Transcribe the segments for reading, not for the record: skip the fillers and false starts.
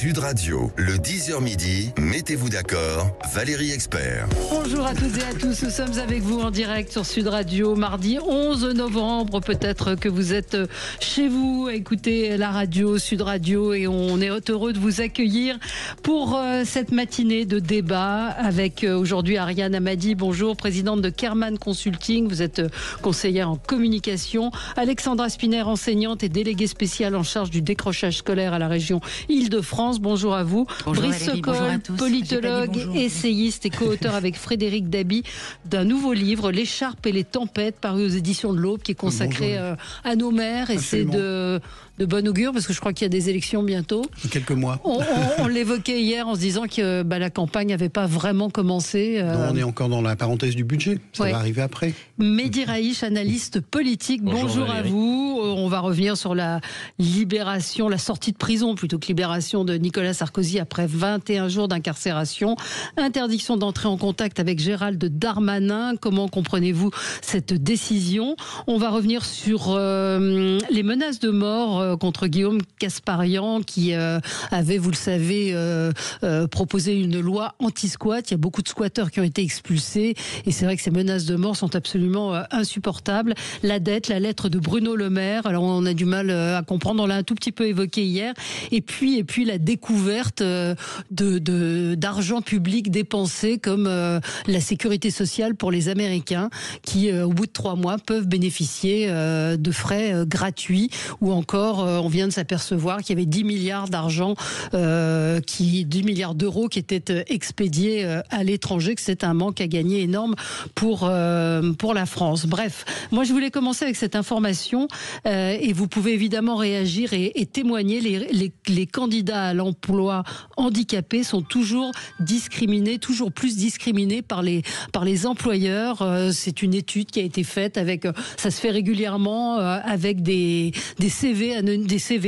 Sud Radio, le 10h midi, mettez-vous d'accord, Valérie Expert. Bonjour à toutes et à tous, nous sommes avec vous en direct sur Sud Radio, mardi 11 novembre. Peut-être que vous êtes chez vous à écouter la radio, Sud Radio, et on est heureux de vous accueillir pour cette matinée de débat avec aujourd'hui Ariane Hamadi. Bonjour, présidente de Kerman Consulting, vous êtes conseillère en communication. Alexandra Spiner, enseignante et déléguée spéciale en charge du décrochage scolaire à la région Île-de-France. Bonjour à vous. Bonjour Brice Valérie, bonjour à tous. Politologue, essayiste et co-auteur avec Frédéric Dabi d'un nouveau livre, L'écharpe et les tempêtes, paru aux éditions de l'Aube, qui est consacré à nos mères. Et Absolument. C'est de bon augure, parce que je crois qu'il y a des élections bientôt. Quelques mois. On l'évoquait hier en se disant que la campagne n'avait pas vraiment commencé. Non, on est encore dans la parenthèse du budget. Ça va arriver après. Mehdi Raïch, analyste politique. Bonjour à vous. On va revenir sur la libération, la sortie de prison, plutôt que libération de Nicolas Sarkozy après 21 jours d'incarcération. Interdiction d'entrer en contact avec Gérald Darmanin. Comment comprenez-vous cette décision? On va revenir sur les menaces de mort contre Guillaume Casparian, qui avait, vous le savez, proposé une loi anti-squat. Il y a beaucoup de squatteurs qui ont été expulsés. Et c'est vrai que ces menaces de mort sont absolument insupportables. La dette, la lettre de Bruno Le Maire. Alors on a du mal à comprendre. On l'a un tout petit peu évoqué hier. Et puis la découverte d'argent public dépensé comme la sécurité sociale pour les Américains qui, au bout de 3 mois, peuvent bénéficier de frais gratuits. Ou encore, on vient de s'apercevoir qu'il y avait 10 milliards d'argent, 10 milliards d'euros qui étaient expédiés à l'étranger, que c'est un manque à gagner énorme pour la France. Bref, moi je voulais commencer avec cette information et vous pouvez évidemment réagir et témoigner. Les candidats à l'emploi handicapés sont toujours discriminés, toujours plus discriminés par les employeurs. C'est une étude qui a été faite ça se fait régulièrement avec des CV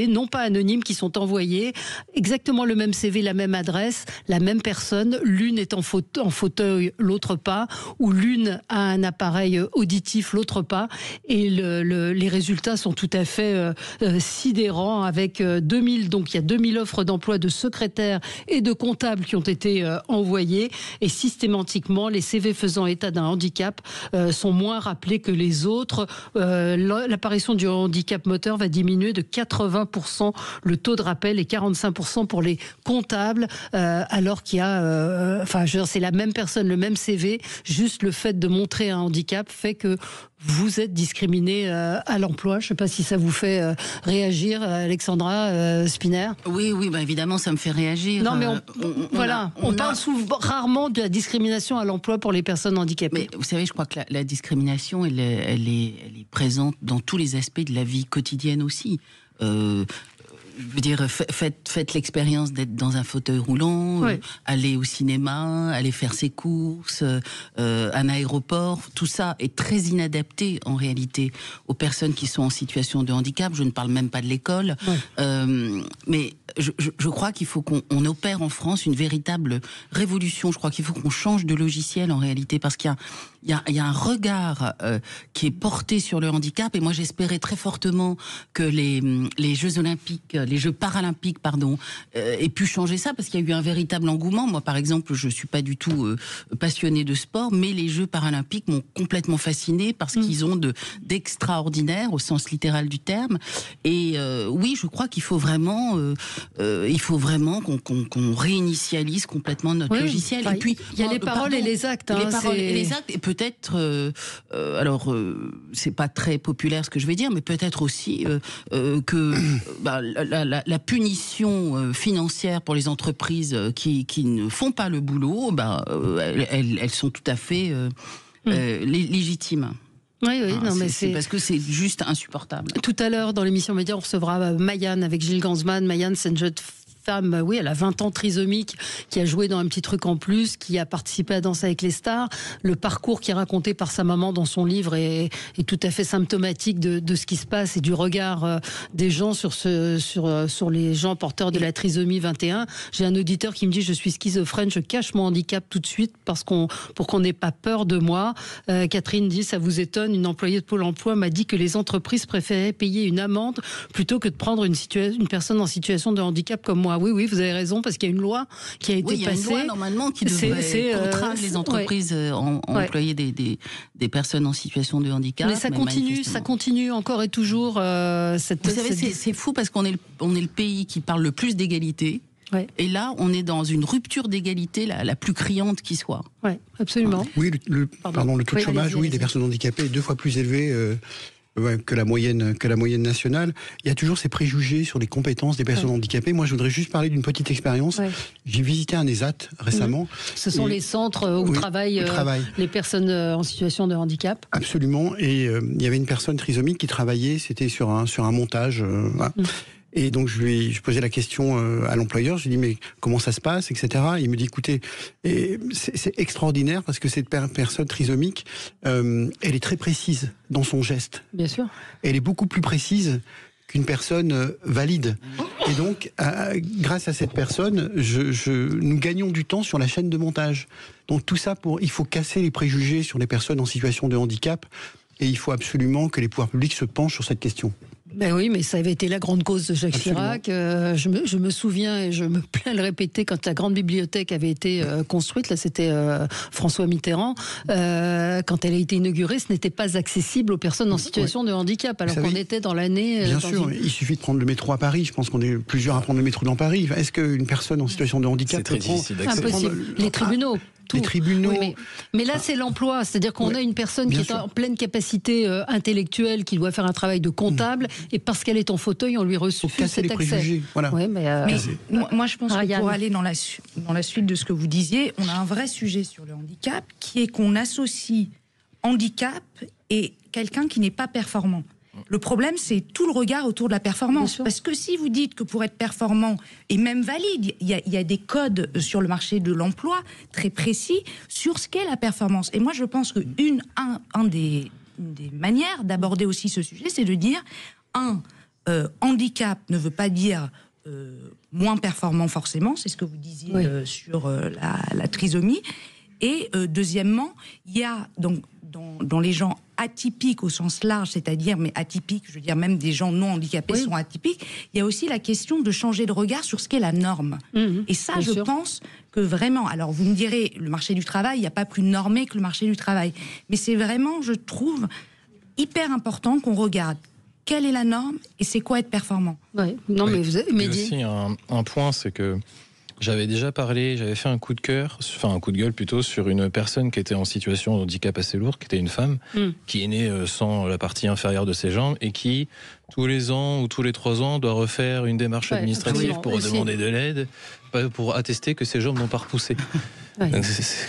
non pas anonymes qui sont envoyés, exactement le même CV, la même adresse, la même personne, l'une est en fauteuil, l'autre pas, ou l'une a un appareil auditif, l'autre pas, et les résultats sont tout à fait sidérants avec 2000, donc il y a 2000 offres d'emploi de secrétaires et de comptables qui ont été envoyées, et systématiquement les CV faisant état d'un handicap sont moins rappelés que les autres. L'apparition du handicap moteur va diminuer de 80% le taux de rappel et 45% pour les comptables, alors qu'il y a, c'est la même personne, le même CV, juste le fait de montrer un handicap fait que vous êtes discriminé à l'emploi. Je ne sais pas si ça vous fait réagir, Alexandra Spiner. Oui, évidemment, ça me fait réagir. Non, mais on parle rarement de la discrimination à l'emploi pour les personnes handicapées. Mais vous savez, je crois que la discrimination, elle est présente dans tous les aspects de la vie quotidienne aussi. Je veux dire, faites l'expérience d'être dans un fauteuil roulant, aller au cinéma, aller faire ses courses, un aéroport. Tout ça est très inadapté en réalité aux personnes qui sont en situation de handicap. Je ne parle même pas de l'école. Mais je crois qu'il faut qu'on opère en France une véritable révolution. Je crois qu'il faut qu'on change de logiciel en réalité, parce qu'il y a un regard qui est porté sur le handicap. Et moi, j'espérais très fortement que les Jeux Olympiques, les Jeux Paralympiques, aient pu changer ça, parce qu'il y a eu un véritable engouement. Moi, par exemple, je suis pas du tout passionnée de sport, mais les Jeux Paralympiques m'ont complètement fascinée parce qu'ils ont d'extraordinaire au sens littéral du terme. Et oui, je crois qu'il faut vraiment qu'on réinitialise complètement notre logiciel. Et puis, il y a les paroles et les actes. Les paroles et les actes, et peut-être, c'est pas très populaire ce que je vais dire, mais peut-être aussi que la punition financière pour les entreprises qui ne font pas le boulot, elles sont tout à fait légitimes. Oui, mais c'est parce que c'est juste insupportable. Tout à l'heure, dans l'émission Média, on recevra Mayanne avec Gilles Gansman. Mayanne, c'est une jeune femme, oui, elle a 20 ans, trisomique, qui a joué dans Un petit truc en plus, qui a participé à Danser avec les stars. Le parcours qui est raconté par sa maman dans son livre est tout à fait symptomatique de ce qui se passe et du regard des gens sur les gens porteurs de la trisomie 21. J'ai un auditeur qui me dit: je suis schizophrène, je cache mon handicap tout de suite pour qu'on n'ait pas peur de moi. Catherine dit: ça vous étonne, une employée de Pôle emploi m'a dit que les entreprises préféraient payer une amende plutôt que de prendre une personne en situation de handicap comme moi. moi. Oui, vous avez raison, parce qu'il y a une loi qui a été passée. Il y a une loi, normalement, qui devrait contraindre les entreprises à employer des personnes en situation de handicap. Mais ça continue encore et toujours. Vous savez, c'est fou, parce qu'on est le pays qui parle le plus d'égalité. Ouais. Et là, on est dans une rupture d'égalité la plus criante qui soit. Oui, absolument. Oui, le taux de chômage des personnes handicapées est 2 fois plus élevé que la moyenne nationale. Il y a toujours ces préjugés sur les compétences des personnes handicapées. Moi, je voudrais juste parler d'une petite expérience. Ouais. J'ai visité un ESAT récemment. Ce sont les centres où travaillent les personnes en situation de handicap. Absolument. Et il y avait une personne trisomique qui travaillait, c'était sur un montage. Et donc je posais la question à l'employeur, je lui ai dit mais comment ça se passe, etc. Il me dit écoutez, c'est extraordinaire parce que cette personne trisomique, elle est très précise dans son geste. Bien sûr. Elle est beaucoup plus précise qu'une personne valide. Et donc, grâce à cette personne, nous gagnons du temps sur la chaîne de montage. Donc tout ça il faut casser les préjugés sur les personnes en situation de handicap et il faut absolument que les pouvoirs publics se penchent sur cette question. Ben oui, mais ça avait été la grande cause de Jacques Chirac. Je me souviens, et je me plais à le répéter, quand la grande bibliothèque avait été construite, là c'était François Mitterrand, quand elle a été inaugurée, ce n'était pas accessible aux personnes en situation de handicap, alors qu'on était dans l'année... Bien sûr, il suffit de prendre le métro à Paris, je pense qu'on est plusieurs à prendre le métro dans Paris. Est-ce qu'une personne en situation de handicap peut prendre... Impossible. Les tribunaux. Les tribunaux. Oui, mais là, c'est l'emploi. C'est-à-dire qu'on a une personne qui est en pleine capacité intellectuelle, qui doit faire un travail de comptable, et parce qu'elle est en fauteuil, on lui refuse cet accès. Voilà. Ouais, moi, je pense que pour aller dans la suite de ce que vous disiez, on a un vrai sujet sur le handicap, qui est qu'on associe handicap et quelqu'un qui n'est pas performant. Le problème, c'est tout le regard autour de la performance. Parce que si vous dites que pour être performant, et même valide, il y a des codes sur le marché de l'emploi très précis sur ce qu'est la performance. Et moi, je pense qu'une des manières d'aborder aussi ce sujet, c'est de dire, handicap ne veut pas dire moins performant forcément, c'est ce que vous disiez sur la trisomie. Et deuxièmement, il y a donc dans les gens atypiques au sens large, c'est-à-dire, mais atypiques, je veux dire même des gens non handicapés sont atypiques, il y a aussi la question de changer de regard sur ce qu'est la norme. Et ça, je pense que vraiment, alors vous me direz, le marché du travail, il n'y a pas plus normé que le marché du travail. Mais c'est vraiment, je trouve, hyper important qu'on regarde quelle est la norme et c'est quoi être performant. Ouais. Non, mais vous avez... Il y a aussi un point, c'est que j'avais déjà j'avais fait un coup de gueule plutôt, sur une personne qui était en situation de handicap assez lourd, qui était une femme, qui est née sans la partie inférieure de ses jambes et qui, tous les ans ou tous les 3 ans, doit refaire une démarche administrative pour demander de l'aide, pour attester que ses jambes n'ont pas repoussé. Donc c'est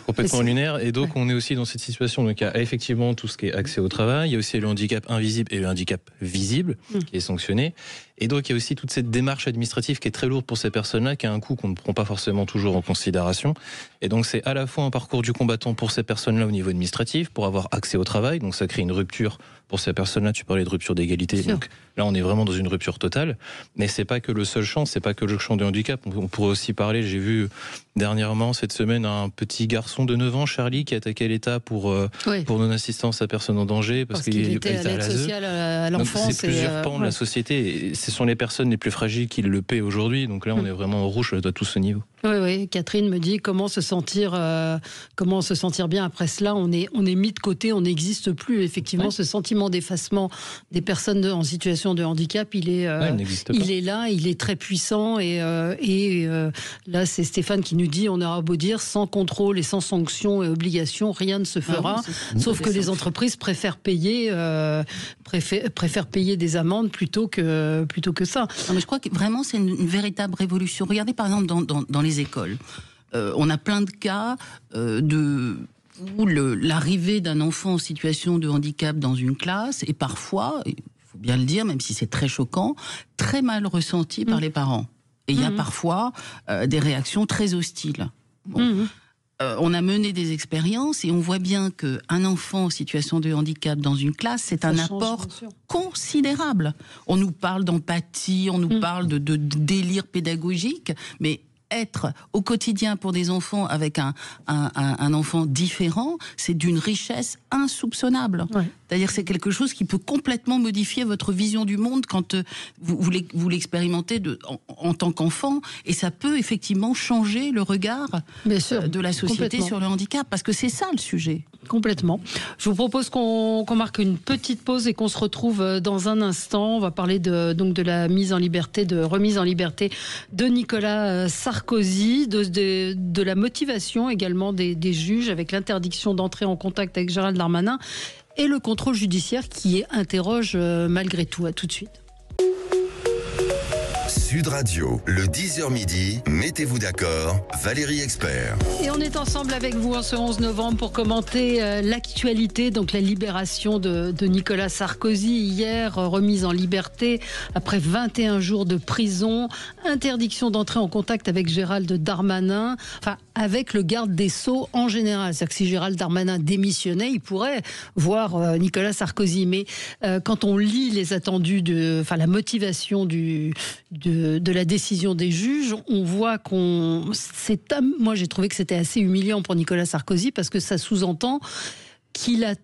complètement lunaire. Et donc on est aussi dans cette situation. Donc il y a effectivement tout ce qui est accès au travail, il y a aussi le handicap invisible et le handicap visible qui est sanctionné. Et donc il y a aussi toute cette démarche administrative qui est très lourde pour ces personnes-là, qui a un coût qu'on ne prend pas forcément toujours en considération. Et donc c'est à la fois un parcours du combattant pour ces personnes-là au niveau administratif, pour avoir accès au travail. Donc ça crée une rupture pour ces personnes-là. Tu parlais de rupture d'égalité. Donc là on est vraiment dans une rupture totale. Mais c'est pas que le seul champ, c'est pas que le champ du handicap. On pourrait aussi parler, j'ai vu dernièrement cette semaine un petit garçon de 9 ans, Charlie, qui a attaqué l'État pour non-assistance à personne en danger parce qu'il était à l'aide sociale à l'enfance. Donc c'est plusieurs pans de la société. Et ce sont les personnes les plus fragiles qui le paient aujourd'hui. Donc là, on est vraiment au rouge à tout ce niveau. Oui, Catherine me dit comment se sentir bien après cela. On est mis de côté, on n'existe plus. Effectivement, ce sentiment d'effacement des personnes en situation de handicap, il est là, il est très puissant. Et là, c'est Stéphane qui nous dit, on aura beau dire, sans contrôle et sans sanction et obligation, rien ne se fera. Sauf que les entreprises préfèrent payer des amendes plutôt que ça. Non, mais je crois que vraiment, c'est une véritable révolution. Regardez par exemple dans les écoles. On a plein de cas où l'arrivée d'un enfant en situation de handicap dans une classe est parfois, il faut bien le dire, même si c'est très choquant, très mal ressenti par les parents. Et il y a parfois des réactions très hostiles. On a mené des expériences et on voit bien qu'un enfant en situation de handicap dans une classe, c'est un apport considérable. On nous parle d'empathie, on nous parle de délire pédagogique, mais être au quotidien pour des enfants avec un enfant différent, c'est d'une richesse insoupçonnable. Ouais. C'est-à-dire c'est quelque chose qui peut complètement modifier votre vision du monde quand vous l'expérimentez en tant qu'enfant, et ça peut effectivement changer le regard de la société sur le handicap, parce que c'est ça le sujet. Complètement. Je vous propose qu'on marque une petite pause et qu'on se retrouve dans un instant. On va parler de la remise en liberté de Nicolas Sarkozy, de la motivation également des juges avec l'interdiction d'entrer en contact avec Gérald Darmanin et le contrôle judiciaire qui interroge malgré tout. À tout de suite. Sud Radio, le 10h midi, mettez-vous d'accord, Valérie Expert. Et on est ensemble avec vous en ce 11 novembre pour commenter l'actualité, donc la libération de Nicolas Sarkozy, hier remise en liberté après 21 jours de prison, interdiction d'entrer en contact avec Gérald Darmanin, enfin avec le garde des Sceaux en général. C'est-à-dire que si Gérald Darmanin démissionnait, il pourrait voir Nicolas Sarkozy. Mais quand on lit les attendus, la motivation de la décision des juges, on voit moi j'ai trouvé que c'était assez humiliant pour Nicolas Sarkozy, parce que ça sous-entend qu'il a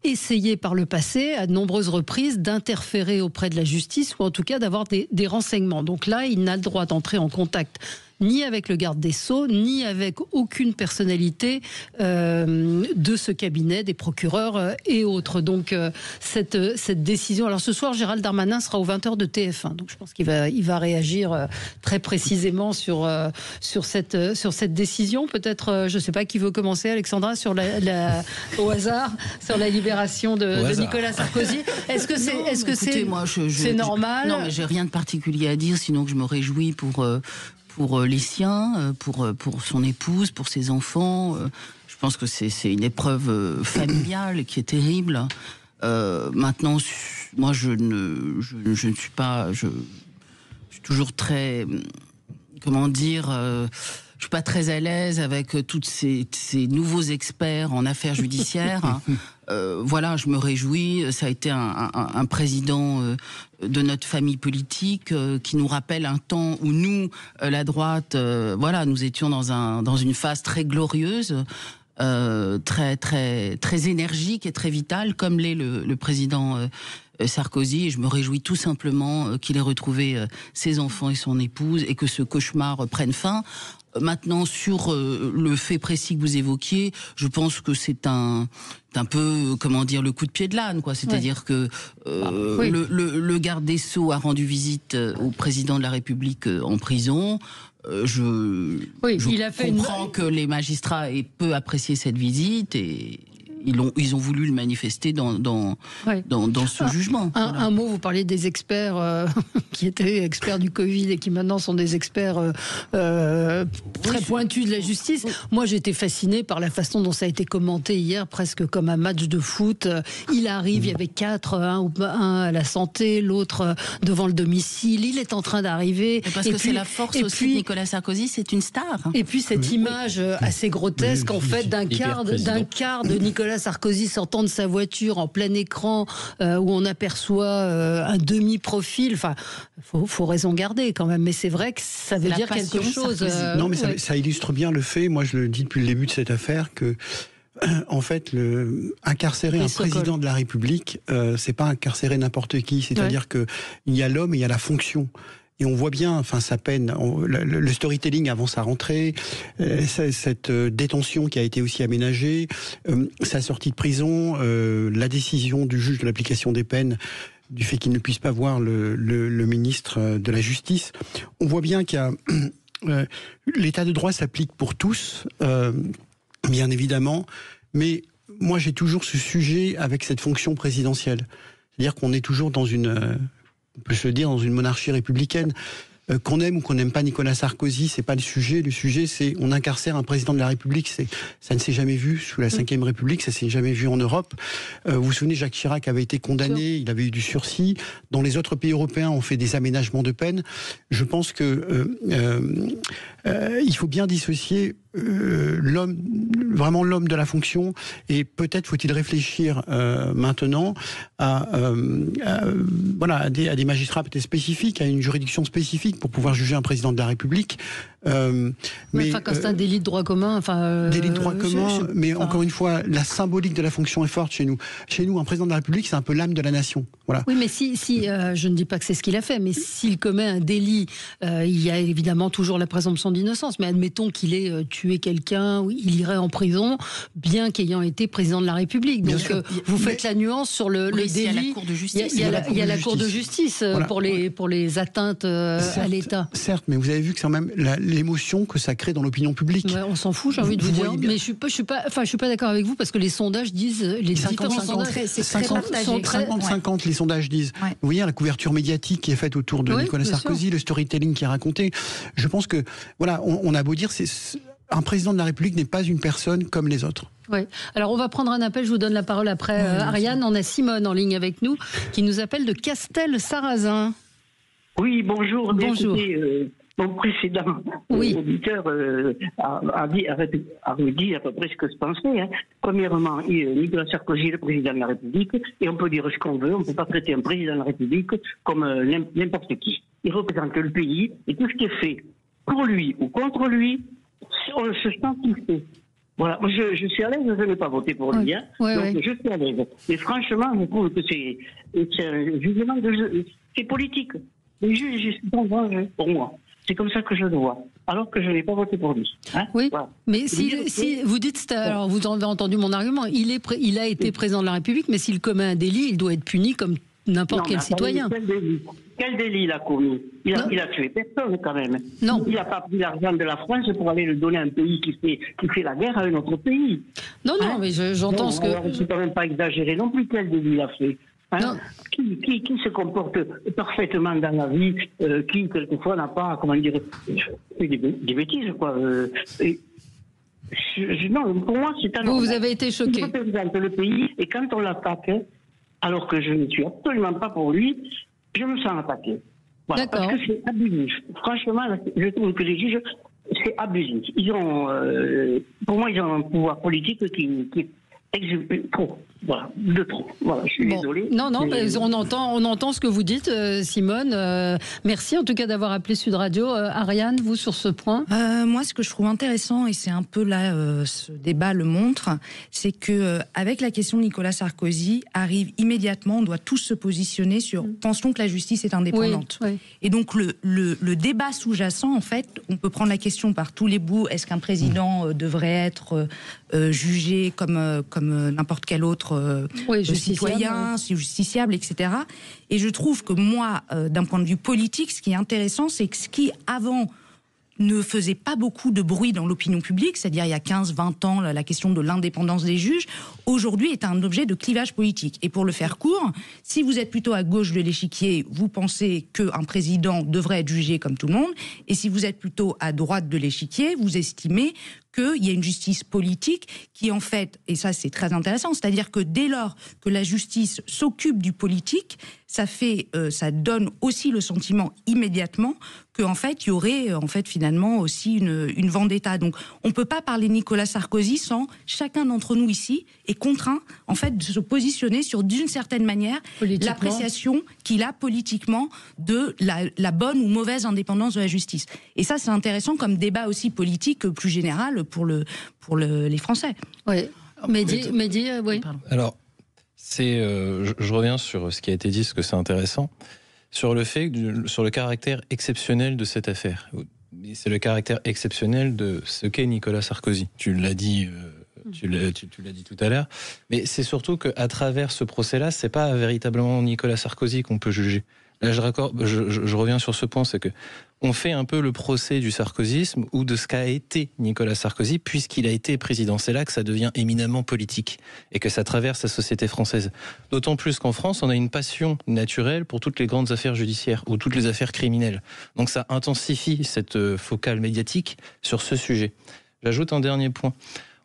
essayé par le passé, à de nombreuses reprises, d'interférer auprès de la justice, ou en tout cas d'avoir des renseignements. Donc là, il n'a le droit d'entrer en contact ni avec le garde des Sceaux, ni avec aucune personnalité de ce cabinet, des procureurs et autres. Donc cette décision... Alors ce soir, Gérald Darmanin sera aux 20h de TF1, donc je pense qu'il va réagir très précisément sur cette décision. Peut-être, je ne sais pas qui veut commencer, Alexandra, au hasard, sur la libération de Nicolas Sarkozy. Est-ce que c'est normal? Non, mais j'ai rien de particulier à dire, sinon que je me réjouis pour les siens, pour son épouse, pour ses enfants. Je pense que c'est une épreuve familiale qui est terrible. Maintenant, moi, je ne suis pas... Je suis toujours très... Comment dire... je suis pas très à l'aise avec tous ces nouveaux experts en affaires judiciaires. Voilà, je me réjouis. Ça a été un président de notre famille politique qui nous rappelle un temps où nous, la droite, nous étions dans une phase très glorieuse, très très très énergique et très vitale, comme l'est le président Sarkozy. Et je me réjouis tout simplement qu'il ait retrouvé ses enfants et son épouse et que ce cauchemar prenne fin. Maintenant, sur le fait précis que vous évoquiez, je pense que c'est un peu, comment dire, le coup de pied de l'âne, quoi. C'est-à-dire que le garde des Sceaux a rendu visite au président de la République en prison. Je comprends que les magistrats aient peu apprécié cette visite et ils ont voulu le manifester dans ce jugement. Un mot, vous parliez des experts qui étaient experts du Covid et qui maintenant sont des experts très pointus de la justice. Moi, j'ai été fascinée par la façon dont ça a été commenté hier, presque comme un match de foot. Il arrive, il y avait 4, un à la santé, l'autre devant le domicile. Il est en train d'arriver. Parce que c'est la force aussi de Nicolas Sarkozy, c'est une star. Et puis cette image assez grotesque, en fait, d'un quart de Nicolas Sarkozy sortant de sa voiture en plein écran où on aperçoit un demi-profil. Enfin, faut raison garder quand même. Mais c'est vrai que ça veut dire quelque chose. Non, mais ça illustre bien le fait, moi je le dis depuis le début de cette affaire, que en fait, incarcérer un président de la République, c'est pas incarcérer n'importe qui. C'est-à-dire que il y a l'homme et il y a la fonction. Et on voit bien, sa peine, le storytelling avant sa rentrée, cette détention qui a été aussi aménagée, sa sortie de prison, la décision du juge de l'application des peines, du fait qu'il ne puisse pas voir le ministre de la Justice. On voit bien qu'il y a l'état de droit s'applique pour tous, bien évidemment, mais moi j'ai toujours ce sujet avec cette fonction présidentielle. C'est-à-dire qu'on est toujours dans on peut se le dire, dans une monarchie républicaine. Qu'on aime ou qu'on n'aime pas Nicolas Sarkozy, c'est pas le sujet. Le sujet, c'est on incarcère un président de la République. Ça ne s'est jamais vu sous la Ve République, ça s'est jamais vu en Europe. Vous vous souvenez, Jacques Chirac avait été condamné, il avait eu du sursis. Dans les autres pays européens, on fait des aménagements de peine. Je pense que il faut bien dissocier vraiment l'homme de la fonction, et peut-être faut-il réfléchir maintenant à des magistrats peut-être spécifiques, à une juridiction spécifique pour pouvoir juger un président de la République. Mais quand c'est un délit de droit commun, délit de droit commun, mais encore une fois, la symbolique de la fonction est forte chez nous. Chez nous, un président de la République, c'est un peu l'âme de la nation. Voilà. Oui, mais si je ne dis pas que c'est ce qu'il a fait, mais s'il commet un délit, il y a évidemment toujours la présomption d'innocence. Mais admettons qu'il ait tué quelqu'un, il irait en prison, bien qu'ayant été président de la République. Donc vous faites la nuance sur le délit. Il y a la Cour de justice. Il y a la Cour de justice pour les atteintes à l'État. Certes, mais vous avez vu que c'est quand même l'émotion que ça crée dans l'opinion publique. Ouais, on s'en fout, j'ai envie de vous dire. Mais je suis pas d'accord avec vous, parce que les sondages disent, les différents sondages, c'est très partagé. 50-50, les sondages disent. Ouais. Vous voyez, la couverture médiatique qui est faite autour de Nicolas Sarkozy, le storytelling qui est raconté. Je pense que, voilà, on a beau dire, un président de la République n'est pas une personne comme les autres. Oui. Alors on va prendre un appel, je vous donne la parole après Ariane. On a Simone en ligne avec nous, qui nous appelle de Castel-Sarrazin. Oui, bonjour. Bonjour. Mon précédent auditeur a dit à peu près ce que je pensais. Hein. Premièrement, Nicolas Sarkozy est le président de la République, et on peut dire ce qu'on veut, on ne peut pas traiter un président de la République comme n'importe qui. Il représente le pays, et tout ce qui est fait pour lui ou contre lui, on se sent qu'il fait. Voilà, je suis à l'aise, je n'ai pas voté pour lui, hein. Donc je suis à l'aise. Mais franchement, je trouve que c'est un jugement c'est politique. Les juges sont dangereux pour moi. C'est comme ça que je le vois, alors que je n'ai pas voté pour lui. Hein, oui, voilà. Mais si vous dites, alors vous avez entendu mon argument, il a été président de la République, mais s'il commet un délit, il doit être puni comme n'importe quel citoyen. Quel délit il a commis? Il a tué personne quand même. Non. Il n'a pas pris l'argent de la France pour aller le donner à un pays qui fait la guerre à un autre pays. Non, mais j'entends ce que... Alors, c'est quand même pas exagéré non plus quel délit il a fait. Hein, qui se comporte parfaitement dans la vie, qui quelquefois n'a pas, comment dire, fait des bêtises, quoi. Non, pour moi, c'est un... Vous avez été choqué. Il représente le pays, et quand on l'attaque, alors que je ne suis absolument pas pour lui, je me sens attaqué. Voilà, parce que c'est abusif. Franchement, je trouve que les juges, c'est abusif. Pour moi, ils ont un pouvoir politique qui est trop. Voilà, de trop. Voilà, je suis désolé. Non, on entend ce que vous dites, Simone. Merci en tout cas d'avoir appelé Sud Radio. Ariane, vous sur ce point? Moi, ce que je trouve intéressant, et c'est un peu là, ce débat le montre, c'est que avec la question de Nicolas Sarkozy, arrive immédiatement, on doit tous se positionner sur pensons que la justice est indépendante. Oui. Et donc le débat sous-jacent, en fait, on peut prendre la question par tous les bouts. Est-ce qu'un président devrait être jugé comme n'importe quel autre citoyen, justiciable, etc. Et je trouve que moi, d'un point de vue politique, ce qui est intéressant, c'est que ce qui, avant, ne faisait pas beaucoup de bruit dans l'opinion publique, c'est-à-dire il y a 15-20 ans, la question de l'indépendance des juges, aujourd'hui est un objet de clivage politique. Et pour le faire court, si vous êtes plutôt à gauche de l'échiquier, vous pensez qu'un président devrait être jugé comme tout le monde, et si vous êtes plutôt à droite de l'échiquier, vous estimez qu'il y a une justice politique qui, en fait, et ça c'est très intéressant, c'est-à-dire que dès lors que la justice s'occupe du politique, ça donne aussi le sentiment immédiatement qu'en fait, il y aurait finalement aussi une vendetta. Donc, on ne peut pas parler de Nicolas Sarkozy sans chacun d'entre nous ici est contraint, en fait, de se positionner sur, d'une certaine manière, l'appréciation qu'il a politiquement de la bonne ou mauvaise indépendance de la justice. Et ça, c'est intéressant comme débat aussi politique plus général pour les Français. Oui. Mehdi, oui. Alors, je reviens sur ce qui a été dit, parce que c'est intéressant, sur le caractère exceptionnel de cette affaire. C'est le caractère exceptionnel de ce qu'est Nicolas Sarkozy. Tu l'as dit tout à l'heure, mais c'est surtout qu'à travers ce procès-là, c'est pas véritablement Nicolas Sarkozy qu'on peut juger. Là, je reviens sur ce point, c'est que on fait un peu le procès du sarkozysme ou de ce qu'a été Nicolas Sarkozy, puisqu'il a été président. C'est là que ça devient éminemment politique et que ça traverse la société française. D'autant plus qu'en France, on a une passion naturelle pour toutes les grandes affaires judiciaires ou toutes les affaires criminelles. Donc ça intensifie cette focale médiatique sur ce sujet. J'ajoute un dernier point.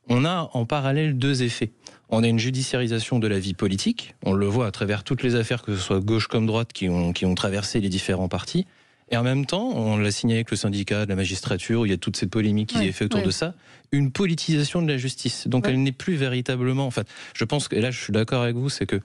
On a en parallèle deux effets. On a une judiciarisation de la vie politique. On le voit à travers toutes les affaires, que ce soit gauche comme droite, qui ont traversé les différents partis. Et en même temps, on l'a signé avec le syndicat de la magistrature, où il y a toute cette polémique qui est faite autour de ça, une politisation de la justice. Donc elle n'est plus véritablement... En fait, je pense que, et là je suis d'accord avec vous, c'est que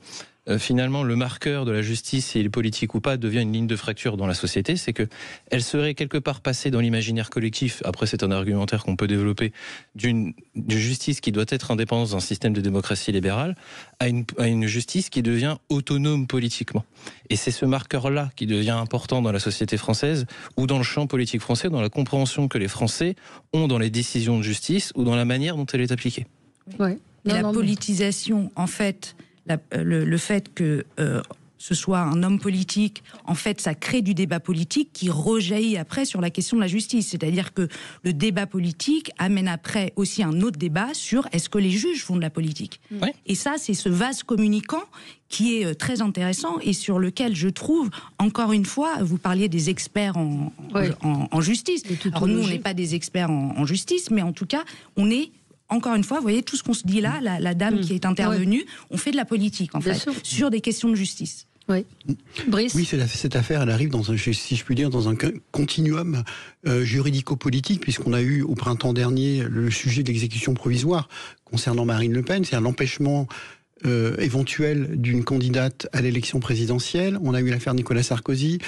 finalement le marqueur de la justice, si elle est politique ou pas, devient une ligne de fracture dans la société. C'est que elle serait quelque part passée dans l'imaginaire collectif, après c'est un argumentaire qu'on peut développer, d'une justice qui doit être indépendante d'un système de démocratie libérale, à une justice qui devient autonome politiquement. Et c'est ce marqueur-là qui devient important dans la société française, ou dans le champ politique français, dans la compréhension que les Français ont dans les décisions de justice, ou dans la manière dont elle est appliquée. Ouais. Et la politisation, en fait... Le fait que ce soit un homme politique, en fait, ça crée du débat politique qui rejaillit après sur la question de la justice. C'est-à-dire que le débat politique amène après aussi un autre débat sur est-ce que les juges font de la politique. Oui. Et ça, c'est ce vase communicant qui est très intéressant et sur lequel je trouve, encore une fois, vous parliez des experts en justice. Alors nous, on n'est pas des experts en justice, mais en tout cas, on est... Encore une fois, vous voyez, tout ce qu'on se dit là, la dame qui est intervenue, on fait de la politique, en fait, sur des questions de justice. Oui. Brice ? Oui, cette affaire, elle arrive dans un, si je puis dire, dans un continuum juridico-politique, puisqu'on a eu au printemps dernier le sujet de l'exécution provisoire concernant Marine Le Pen, c'est-à-dire l'empêchement éventuelle d'une candidate à l'élection présidentielle. On a eu l'affaire Nicolas Sarkozy.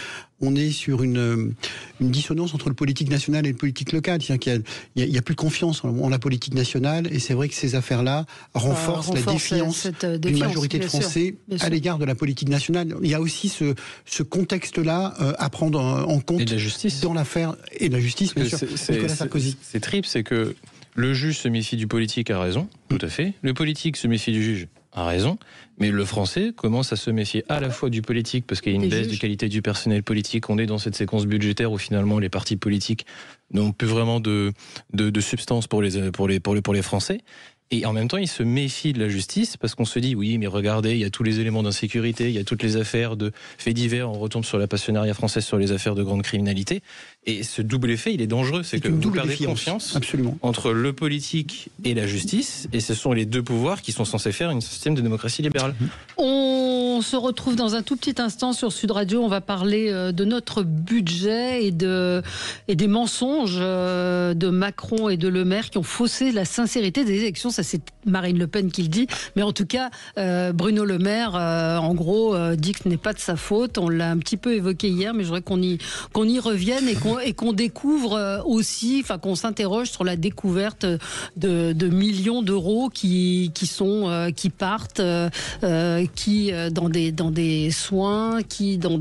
On est sur une dissonance entre le politique national et le politique local. C'est-à-dire qu'il y a plus de confiance en la politique nationale. Et c'est vrai que ces affaires-là renforcent la défiance d'une majorité de Français à l'égard de la politique nationale. Il y a aussi ce contexte-là à prendre en compte dans l'affaire et de la justice, bien sûr, Nicolas Sarkozy. C'est triple, c'est que le juge se méfie du politique à raison, tout à fait. Le politique se méfie du juge a raison, mais le Français commence à se méfier à la fois du politique parce qu'il y a une baisse de qualité du personnel politique. On est dans cette séquence budgétaire où finalement les partis politiques n'ont plus vraiment de substance pour les Français. Et en même temps, il se méfie de la justice parce qu'on se dit, oui, mais regardez, il y a tous les éléments d'insécurité, il y a toutes les affaires de faits divers, on retombe sur la passionnariat française, sur les affaires de grande criminalité. Et ce double effet, il est dangereux. C'est que vous perdez confiance entre le politique et la justice, et ce sont les deux pouvoirs qui sont censés faire un système de démocratie libérale. On se retrouve dans un tout petit instant sur Sud Radio. On va parler de notre budget et des mensonges de Macron et de Le Maire qui ont faussé la sincérité des élections. Ça, c'est Marine Le Pen qui le dit. Mais en tout cas, Bruno Le Maire, en gros, dit que ce n'est pas de sa faute. On l'a un petit peu évoqué hier, mais je voudrais qu'on y revienne et qu'on découvre aussi, enfin qu'on s'interroge sur la découverte de millions d'euros qui partent, qui dans des soins, qui dans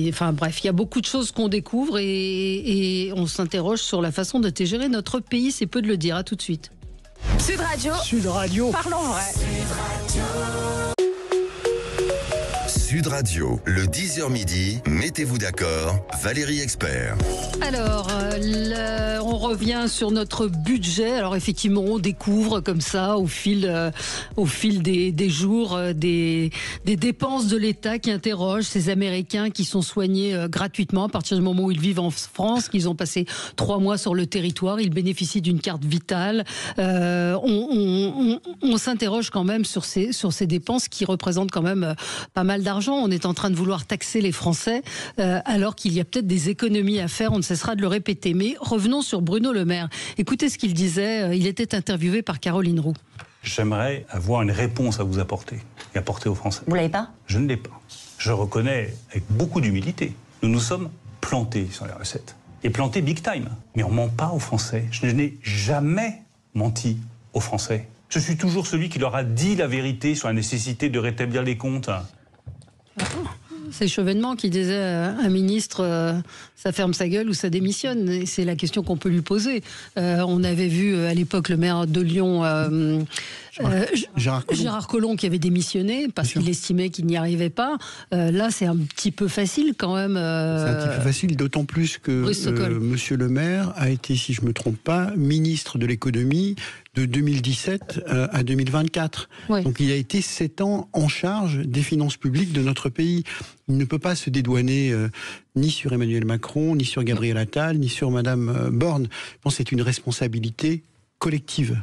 enfin bref, il y a beaucoup de choses qu'on découvre et on s'interroge sur la façon de gérer notre pays. C'est peu de le dire. À tout de suite. Sud Radio. Sud Radio. Parlons vrai. Sud Radio, le 10h midi, mettez-vous d'accord, Valérie Expert. Alors, on revient sur notre budget. Alors effectivement, on découvre comme ça, au fil des jours, des dépenses de l'État qui interrogent ces Américains qui sont soignés gratuitement à partir du moment où ils vivent en France, qu'ils ont passé 3 mois sur le territoire, ils bénéficient d'une carte vitale. On s'interroge quand même sur ces dépenses qui représentent quand même pas mal d'argent. On est en train de vouloir taxer les Français alors qu'il y a peut-être des économies à faire. On ne cessera de le répéter. Mais revenons sur Bruno Le Maire. Écoutez ce qu'il disait. Il était interviewé par Caroline Roux. J'aimerais avoir une réponse à vous apporter et apporter aux Français. Vous l'avez pas ? Je ne l'ai pas. Je reconnais avec beaucoup d'humilité. Nous nous sommes plantés sur les recettes. Et plantés big time. Mais on ne ment pas aux Français. Je n'ai jamais menti aux Français. Je suis toujours celui qui leur a dit la vérité sur la nécessité de rétablir les comptes. C'est Chevènement qui disait un ministre, ça ferme sa gueule ou ça démissionne. Et c'est la question qu'on peut lui poser. On avait vu à l'époque le maire de Lyon, Gérard Collomb, qui avait démissionné parce qu'il estimait qu'il n'y arrivait pas. Là, c'est un petit peu facile quand même. C'est un petit peu facile, d'autant plus que Monsieur le Maire a été, si je ne me trompe pas, ministre de l'économie de 2017 à 2024. Oui. Donc il a été 7 ans en charge des finances publiques de notre pays. Il ne peut pas se dédouaner ni sur Emmanuel Macron, ni sur Gabriel Attal, ni sur Madame Borne. Je pense que c'est une responsabilité collective.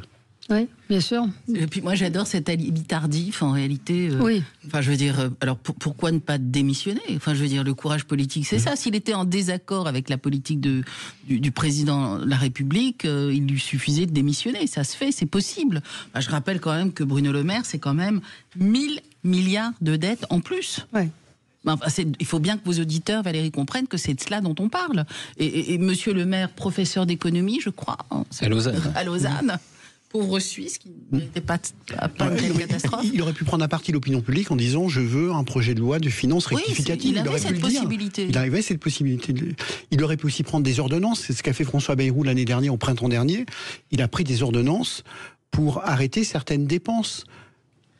Oui, bien sûr. Et puis moi j'adore cet alibi tardif en réalité. Oui. Enfin je veux dire, alors pourquoi ne pas démissionner? Enfin je veux dire, le courage politique c'est ça. S'il était en désaccord avec la politique du président de la République, il lui suffisait de démissionner. Ça se fait, c'est possible. Bah, je rappelle quand même que Bruno Le Maire, c'est quand même 1000 milliards de dettes en plus. Ouais. Il faut bien que vos auditeurs, Valérie, comprennent que c'est de cela dont on parle. Et Monsieur Le Maire, professeur d'économie, je crois, à Lausanne. À Lausanne. Pauvre Suisse qui n'était pas une telle catastrophe. Il aurait pu prendre à partie l'opinion publique en disant je veux un projet de loi de finances rectificative. Il avait cette possibilité. Il avait cette possibilité. Il aurait pu aussi prendre des ordonnances. C'est ce qu'a fait François Bayrou l'année dernière, au printemps dernier. Il a pris des ordonnances pour arrêter certaines dépenses.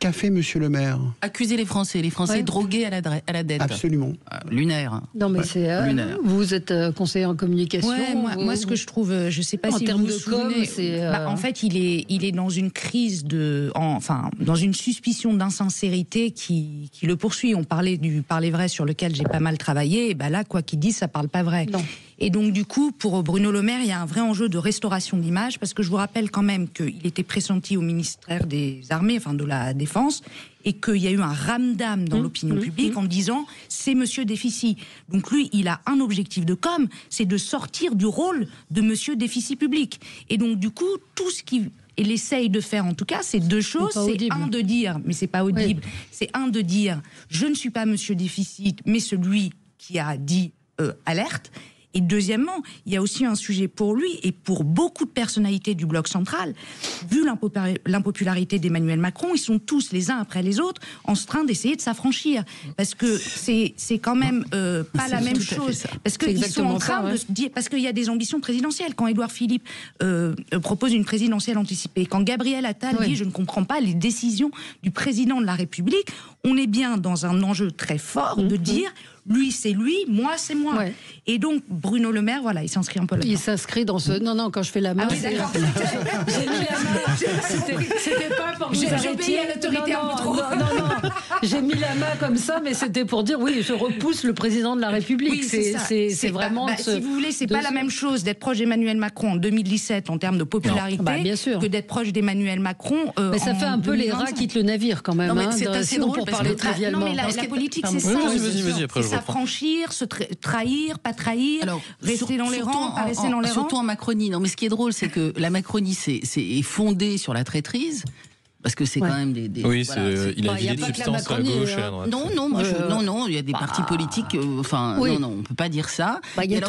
Qu'a fait Monsieur le Maire? Accuser les Français drogués à la dette. Absolument. Lunaire. Non, mais c'est lunaire. Vous êtes conseiller en communication. Ouais, moi, ce que je trouve, je sais pas en si termes vous vous de souvenez, en fait, il est dans une crise dans une suspicion d'insincérité qui le poursuit. On parlait du parler vrai sur lequel j'ai pas mal travaillé. Et ben là, quoi qu'il dise, ça parle pas vrai. Non. Et donc, du coup, pour Bruno Le Maire, il y a un vrai enjeu de restauration d'image, parce que je vous rappelle quand même qu'il était pressenti au ministère des Armées, enfin de la Défense, et qu'il y a eu un ramdam dans l'opinion publique en disant « c'est Monsieur Déficit ». Donc lui, il a un objectif de com', c'est de sortir du rôle de Monsieur Déficit public. Et donc, du coup, tout ce qu'il essaye de faire, en tout cas, c'est deux choses. C'est un de dire, mais c'est pas audible, c'est un de dire « je ne suis pas Monsieur Déficit, mais celui qui a dit alerte ». Et deuxièmement, il y a aussi un sujet pour lui et pour beaucoup de personnalités du bloc central. Vu l'impopularité d'Emmanuel Macron, ils sont tous les uns après les autres en train d'essayer de s'affranchir. Parce que c'est quand même pas la même chose. Parce qu'ils sont en train de se dire... Parce qu'il y a des ambitions présidentielles. Quand Édouard Philippe propose une présidentielle anticipée, quand Gabriel Attal dit « je ne comprends pas les décisions du président de la République », on est bien dans un enjeu très fort de dire... Lui, c'est lui, moi, c'est moi. Ouais. Et donc, Bruno Le Maire, voilà, il s'inscrit un peu là-dedans. Il s'inscrit dans ce... Non, quand je fais la main... Ah oui, d'accord. J'ai mis la main. C'était pas pour que vous arrêtiez. À l'autorité un peu trop. Non. J'ai mis la main comme ça, mais c'était pour dire, oui, je repousse le président de la République. Oui, c'est vraiment... si vous voulez, c'est pas la même chose d'être proche d'Emmanuel Macron en 2017 en termes de popularité que d'être proche d'Emmanuel Macron mais ça fait un peu les rats quittent le navire, quand même. Non, mais c'est assez drôle pour parler trivialement. Non, mais la politique, c'est ça. Vas-y, après je s'affranchir, se trahir, pas trahir, rester dans les rangs, pas rester dans les rangs. Surtout en Macronie. Non, mais ce qui est drôle, c'est que la Macronie est fondée sur la traîtrise. Parce que c'est quand même des oui, voilà, il a vidé de substance à gauche et à droite. Non, il y a des partis politiques. Non, on peut pas dire ça. Il y a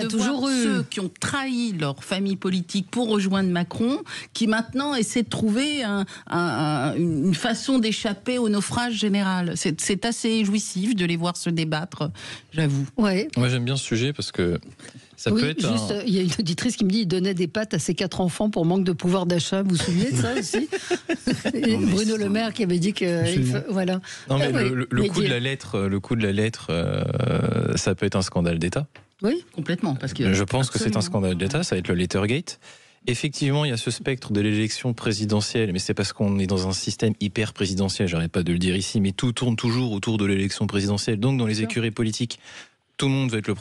toujours eu ceux qui ont trahi leur famille politique pour rejoindre Macron, qui maintenant essaient de trouver une façon d'échapper au naufrage général. C'est assez jouissif de les voir se débattre, j'avoue. Ouais. Moi, j'aime bien ce sujet parce que. Ça peut être il y a une auditrice qui me dit qu'il donnait des pâtes à ses 4 enfants pour manque de pouvoir d'achat. Vous vous souvenez de ça aussi? Bruno Le Maire qui avait dit que voilà. Non mais le coût de la lettre, ça peut être un scandale d'État. Oui, complètement. Parce que je pense que c'est un scandale d'État. Ça va être le Lettergate. Effectivement, il y a ce spectre de l'élection présidentielle, mais c'est parce qu'on est dans un système hyper présidentiel. J'arrête pas de le dire ici, mais tout tourne toujours autour de l'élection présidentielle. Donc dans les écuries politiques. Tout le monde va être le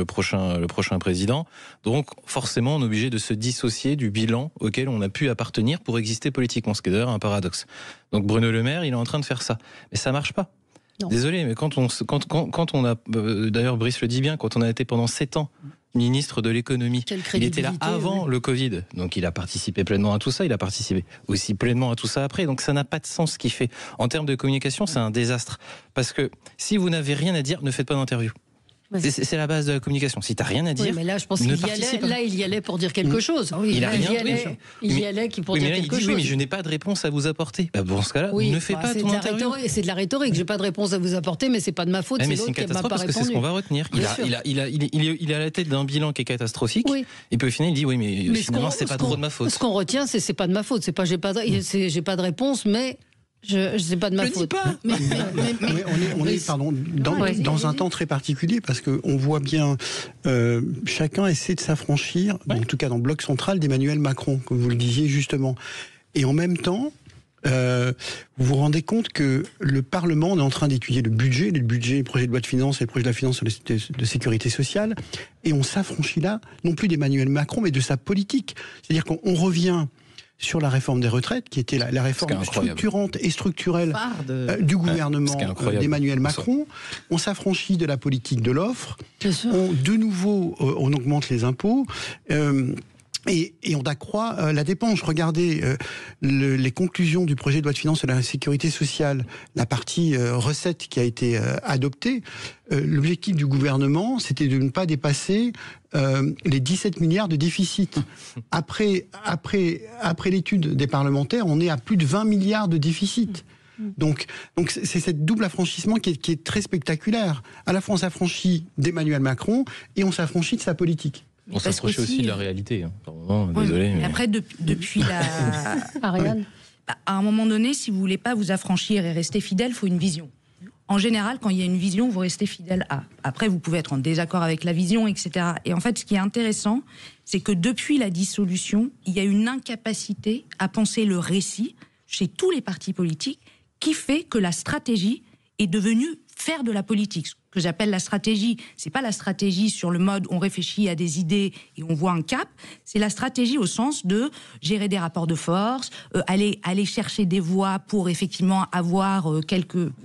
prochain président. Donc, forcément, on est obligé de se dissocier du bilan auquel on a pu appartenir pour exister politiquement, ce qui est d'ailleurs un paradoxe. Donc, Bruno Le Maire, il est en train de faire ça. Mais ça marche pas. Non. Désolé, mais quand on a, d'ailleurs, Brice le dit bien, quand on a été pendant 7 ans ministre de l'économie, il était là avant le Covid. Donc, il a participé pleinement à tout ça. Il a participé aussi pleinement à tout ça après. Donc, ça n'a pas de sens ce qu'il fait. En termes de communication, c'est un désastre. Parce que si vous n'avez rien à dire, ne faites pas d'interview. C'est la base de la communication. Si t'as rien à dire, oui, mais là, je pense qu'il y allait pour dire quelque chose. Oui, il y allait pour dire quelque chose. Oui, mais je n'ai pas de réponse à vous apporter. Bah, bon, ce cas-là, ne fais pas ton interview. C'est de la rhétorique. J'ai pas de réponse à vous apporter, mais c'est pas de ma faute. C'est l'autre qui m'a pas répondu. Parce que c'est ce qu'on va retenir. Il a la tête d'un bilan qui est catastrophique. Et puis au final, il dit oui, mais finalement, c'est pas trop de ma faute. Ce qu'on retient, c'est pas de ma faute. C'est pas j'ai pas de réponse, mais c'est pas de ma faute. On est dans un temps très particulier parce qu'on voit bien chacun essaie de s'affranchir, en tout cas dans le bloc central, d'Emmanuel Macron, comme vous le disiez justement. Et en même temps, vous vous rendez compte que le Parlement est en train d'étudier le projet de loi de finances et le projet de la finance de sécurité sociale, et on s'affranchit là, non plus d'Emmanuel Macron, mais de sa politique. C'est-à-dire qu'on revient sur la réforme des retraites, qui était la réforme structurante et structurelle du gouvernement d'Emmanuel Macron. On s'affranchit de la politique de l'offre. De nouveau, on augmente les impôts. Et on accroît la dépense. Regardez les conclusions du projet de loi de finances de la sécurité sociale, la partie recettes qui a été adoptée. L'objectif du gouvernement, c'était de ne pas dépasser les 17 milliards de déficit. Après l'étude des parlementaires, on est à plus de 20 milliards de déficit. Donc c'est cette double affranchissement qui est très spectaculaire. À la fois, on s'affranchit d'Emmanuel Macron et on s'affranchit de sa politique. On s'approche aussi de la réalité. Désolé. Mais après, depuis la... Ariane. À un moment donné, si vous ne voulez pas vous affranchir et rester fidèle, il faut une vision. En général, quand il y a une vision, vous restez fidèle à. Après, vous pouvez être en désaccord avec la vision, etc. Et en fait, ce qui est intéressant, c'est que depuis la dissolution, il y a une incapacité à penser le récit chez tous les partis politiques qui fait que la stratégie est devenue faire de la politique. Ce que j'appelle la stratégie, c'est pas la stratégie sur le mode on réfléchit à des idées et on voit un cap, c'est la stratégie au sens de gérer des rapports de force, aller chercher des voix pour effectivement avoir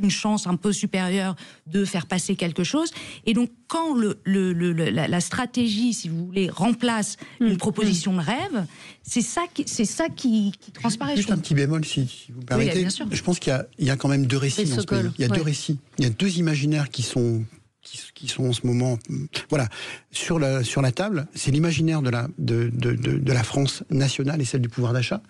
une chance un peu supérieure de faire passer quelque chose. Et donc quand la stratégie, si vous voulez, remplace une proposition de rêve, c'est ça qui transparaît. Juste un petit bémol, si vous permettez. Oui, je pense qu'il y a quand même deux récits dans ce pays. Il y a deux récits. Il y a deux imaginaires qui sont en ce moment, voilà, sur la table. C'est l'imaginaire de la France nationale et celle du pouvoir d'achat,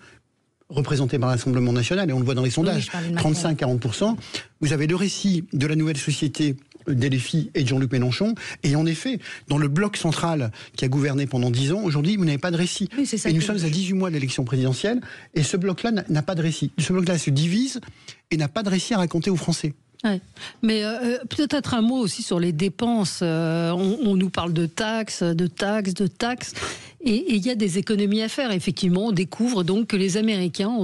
représentée par l'Assemblée nationale, et on le voit dans les sondages, 35-40%. Vous avez le récit de la nouvelle société d'LFI et de Jean-Luc Mélenchon, et en effet, dans le bloc central qui a gouverné pendant 10 ans, aujourd'hui, vous n'avez pas de récit. Oui, et nous sommes à 18 mois de l'élection présidentielle, et ce bloc-là n'a pas de récit. Ce bloc-là se divise et n'a pas de récit à raconter aux Français. Ouais. Mais peut-être un mot aussi sur les dépenses. On nous parle de taxes. Et il y a des économies à faire. Effectivement, on découvre donc que les Américains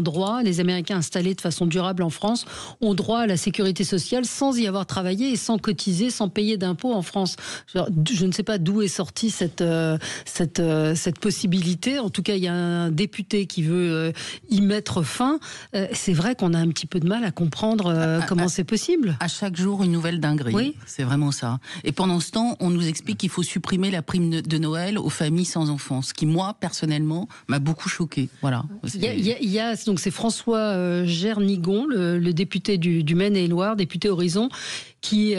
installés de façon durable en France, ont droit à la sécurité sociale sans y avoir travaillé et sans cotiser, sans payer d'impôts en France. Je ne sais pas d'où est sortie cette possibilité. En tout cas, il y a un député qui veut y mettre fin. C'est vrai qu'on a un petit peu de mal à comprendre comment c'est possible. À chaque jour, une nouvelle dinguerie. Oui. C'est vraiment ça. Et pendant ce temps, on nous explique qu'il faut supprimer la prime de Noël aux familles sans enfants. Ce qui, moi, personnellement, m'a beaucoup choqué. Voilà. Donc c'est François Gernigon, le député du Maine-et-Loire, député Horizon, qui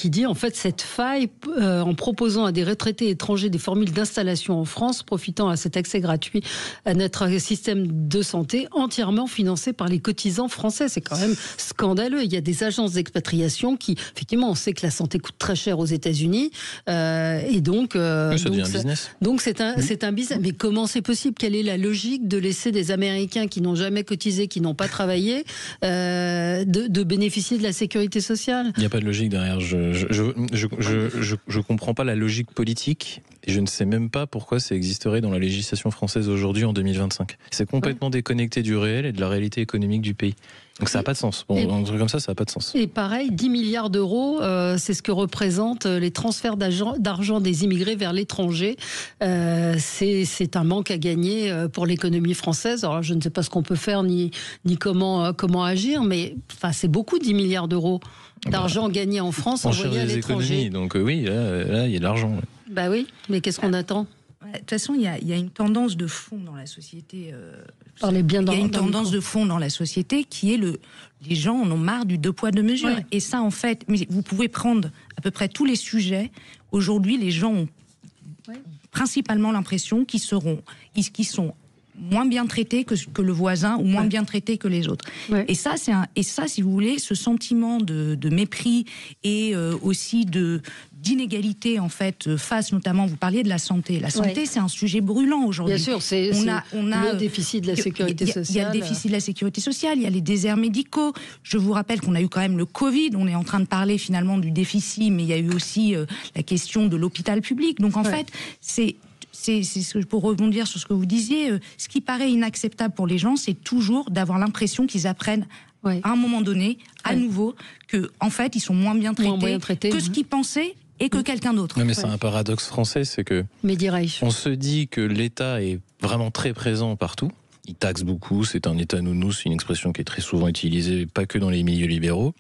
dit en fait cette faille en proposant à des retraités étrangers des formules d'installation en France, profitant à cet accès gratuit à notre système de santé entièrement financé par les cotisants français. C'est quand même scandaleux. Il y a des agences d'expatriation qui, effectivement, on sait que la santé coûte très cher aux États-Unis, et donc ça devient un business. Donc c'est un business. Mais comment c'est possible? Quelle est la logique de laisser des Américains qui n'ont jamais cotisé, qui n'ont pas travaillé, de bénéficier de la sécurité sociale? Il n'y a pas de logique derrière. Je comprends pas la logique politique et je ne sais même pas pourquoi ça existerait dans la législation française aujourd'hui en 2025. C'est complètement déconnecté du réel et de la réalité économique du pays. Donc ça n'a pas de sens. Un truc comme ça n'a pas de sens. Et pareil, 10 milliards d'euros, c'est ce que représentent les transferts d'argent des immigrés vers l'étranger. C'est un manque à gagner pour l'économie française. Alors je ne sais pas ce qu'on peut faire ni comment agir, mais enfin, c'est beaucoup 10 milliards d'euros d'argent gagné en France envoyé à l'étranger. Donc oui, là il y a de l'argent. Ouais. Bah oui, mais qu'est-ce qu'on attend ? De toute façon, il y a une tendance de fond dans la société. Il y a une tendance de fond dans la société qui est les gens en ont marre du 2 poids 2 mesures. Ouais. Et ça, en fait, mais vous pouvez prendre à peu près tous les sujets. Aujourd'hui, les gens ont principalement l'impression qu'ils sont moins bien traités que le voisin ou moins bien traités que les autres. Ouais. Et ça, si vous voulez, ce sentiment de mépris et aussi d'inégalité en fait face notamment, vous parliez de la santé. La santé, c'est un sujet brûlant aujourd'hui. Bien sûr, c'est le déficit de la sécurité sociale. Il y a le déficit de la sécurité sociale, il y a les déserts médicaux. Je vous rappelle qu'on a eu quand même le Covid. On est en train de parler finalement du déficit, mais il y a eu aussi la question de l'hôpital public. Donc en fait, c'est pour rebondir sur ce que vous disiez, ce qui paraît inacceptable pour les gens, c'est toujours d'avoir l'impression qu'ils apprennent à un moment donné, à nouveau, que en fait, ils sont moins bien traités que ce qu'ils pensaient et que quelqu'un d'autre. Non, mais c'est un paradoxe français, c'est que on se dit que l'État est vraiment très présent partout. il taxe beaucoup, c'est un État nounours, c'est une expression qui est très souvent utilisée, pas que dans les milieux libéraux.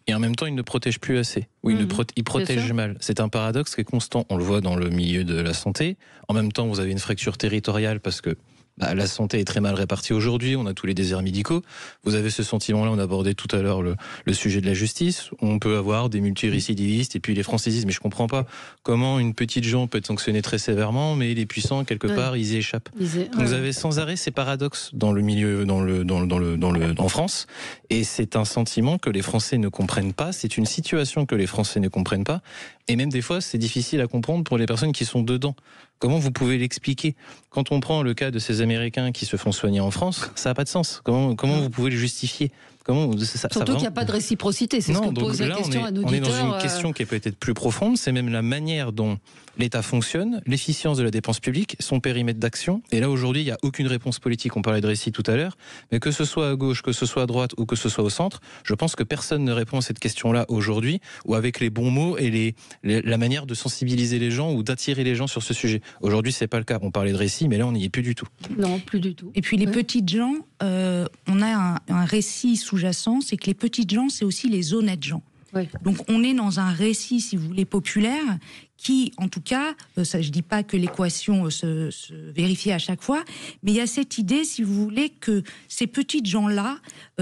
Et en même temps, il ne protège plus assez. Ou il protège mal. C'est un paradoxe qui est constant. On le voit dans le milieu de la santé. En même temps, vous avez une fracture territoriale parce que la santé est très mal répartie aujourd'hui, on a tous les déserts médicaux. Vous avez ce sentiment-là, on abordait tout à l'heure le sujet de la justice. On peut avoir des multirécidivistes et puis les francisistes, mais je comprends pas comment une petite gens peut être sanctionnée très sévèrement, mais les puissants, quelque part, ils y échappent. Vous avez sans arrêt ces paradoxes dans le milieu, en France, et c'est un sentiment que les Français ne comprennent pas, c'est une situation que les Français ne comprennent pas, et même des fois, c'est difficile à comprendre pour les personnes qui sont dedans. Comment vous pouvez l'expliquer? Quand on prend le cas de ces Américains qui se font soigner en France, ça n'a pas de sens. Comment vous pouvez le justifier? Surtout qu'il n'y a pas de réciprocité, c'est ce que pose la question à nos auditeurs. On est dans une question qui est peut-être plus profonde, c'est même la manière dont l'État fonctionne, l'efficience de la dépense publique, son périmètre d'action. Et là, aujourd'hui, il n'y a aucune réponse politique. On parlait de récit tout à l'heure, mais que ce soit à gauche, que ce soit à droite ou que ce soit au centre, je pense que personne ne répond à cette question-là aujourd'hui, ou avec les bons mots et la manière de sensibiliser les gens ou d'attirer les gens sur ce sujet. Aujourd'hui, c'est pas le cas. On parlait de récit, mais là, on n'y est plus du tout. Non, plus du tout. Et puis les petites gens, on a un récit sous-jacent, c'est que les petites gens, c'est aussi les honnêtes gens. Oui. Donc on est dans un récit, si vous voulez, populaire, qui, en tout cas, ça, je dis pas que l'équation se vérifie à chaque fois, mais il y a cette idée, si vous voulez, que ces petites gens-là,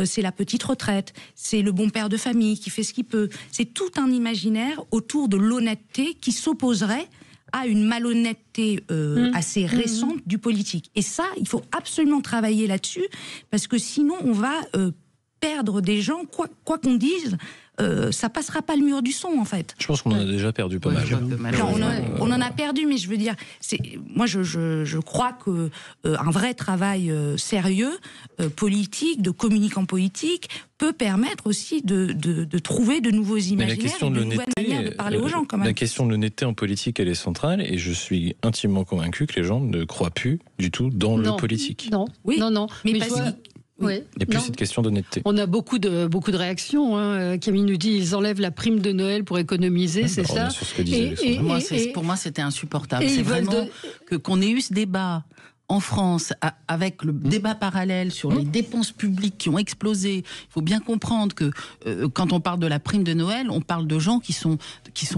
c'est la petite retraite, c'est le bon père de famille qui fait ce qu'il peut. C'est tout un imaginaire autour de l'honnêteté qui s'opposerait à une malhonnêteté assez récente du politique. Et ça, il faut absolument travailler là-dessus, parce que sinon, on va perdre des gens, quoi qu'on dise, ça passera pas le mur du son, en fait. Je pense qu'on en a déjà perdu pas mal. On en a perdu, mais je veux dire, moi je crois que un vrai travail sérieux, politique, de communicant politique, peut permettre aussi de trouver de nouveaux imaginaires, de nouvelles manières de parler aux gens, quand même. La question de l'honnêteté en politique, elle est centrale, et je suis intimement convaincu que les gens ne croient plus du tout dans le politique. Non, oui. Non. Mais parce que oui. Il n'y a plus cette question d'honnêteté. On a beaucoup de réactions. Hein. Camille nous dit ils enlèvent la prime de Noël pour économiser, c'est ça. Pour moi, c'était insupportable. C'est vraiment qu'on ait eu ce débat en France, avec le débat parallèle sur les dépenses publiques qui ont explosé. Il faut bien comprendre que quand on parle de la prime de Noël, on parle de gens qui sont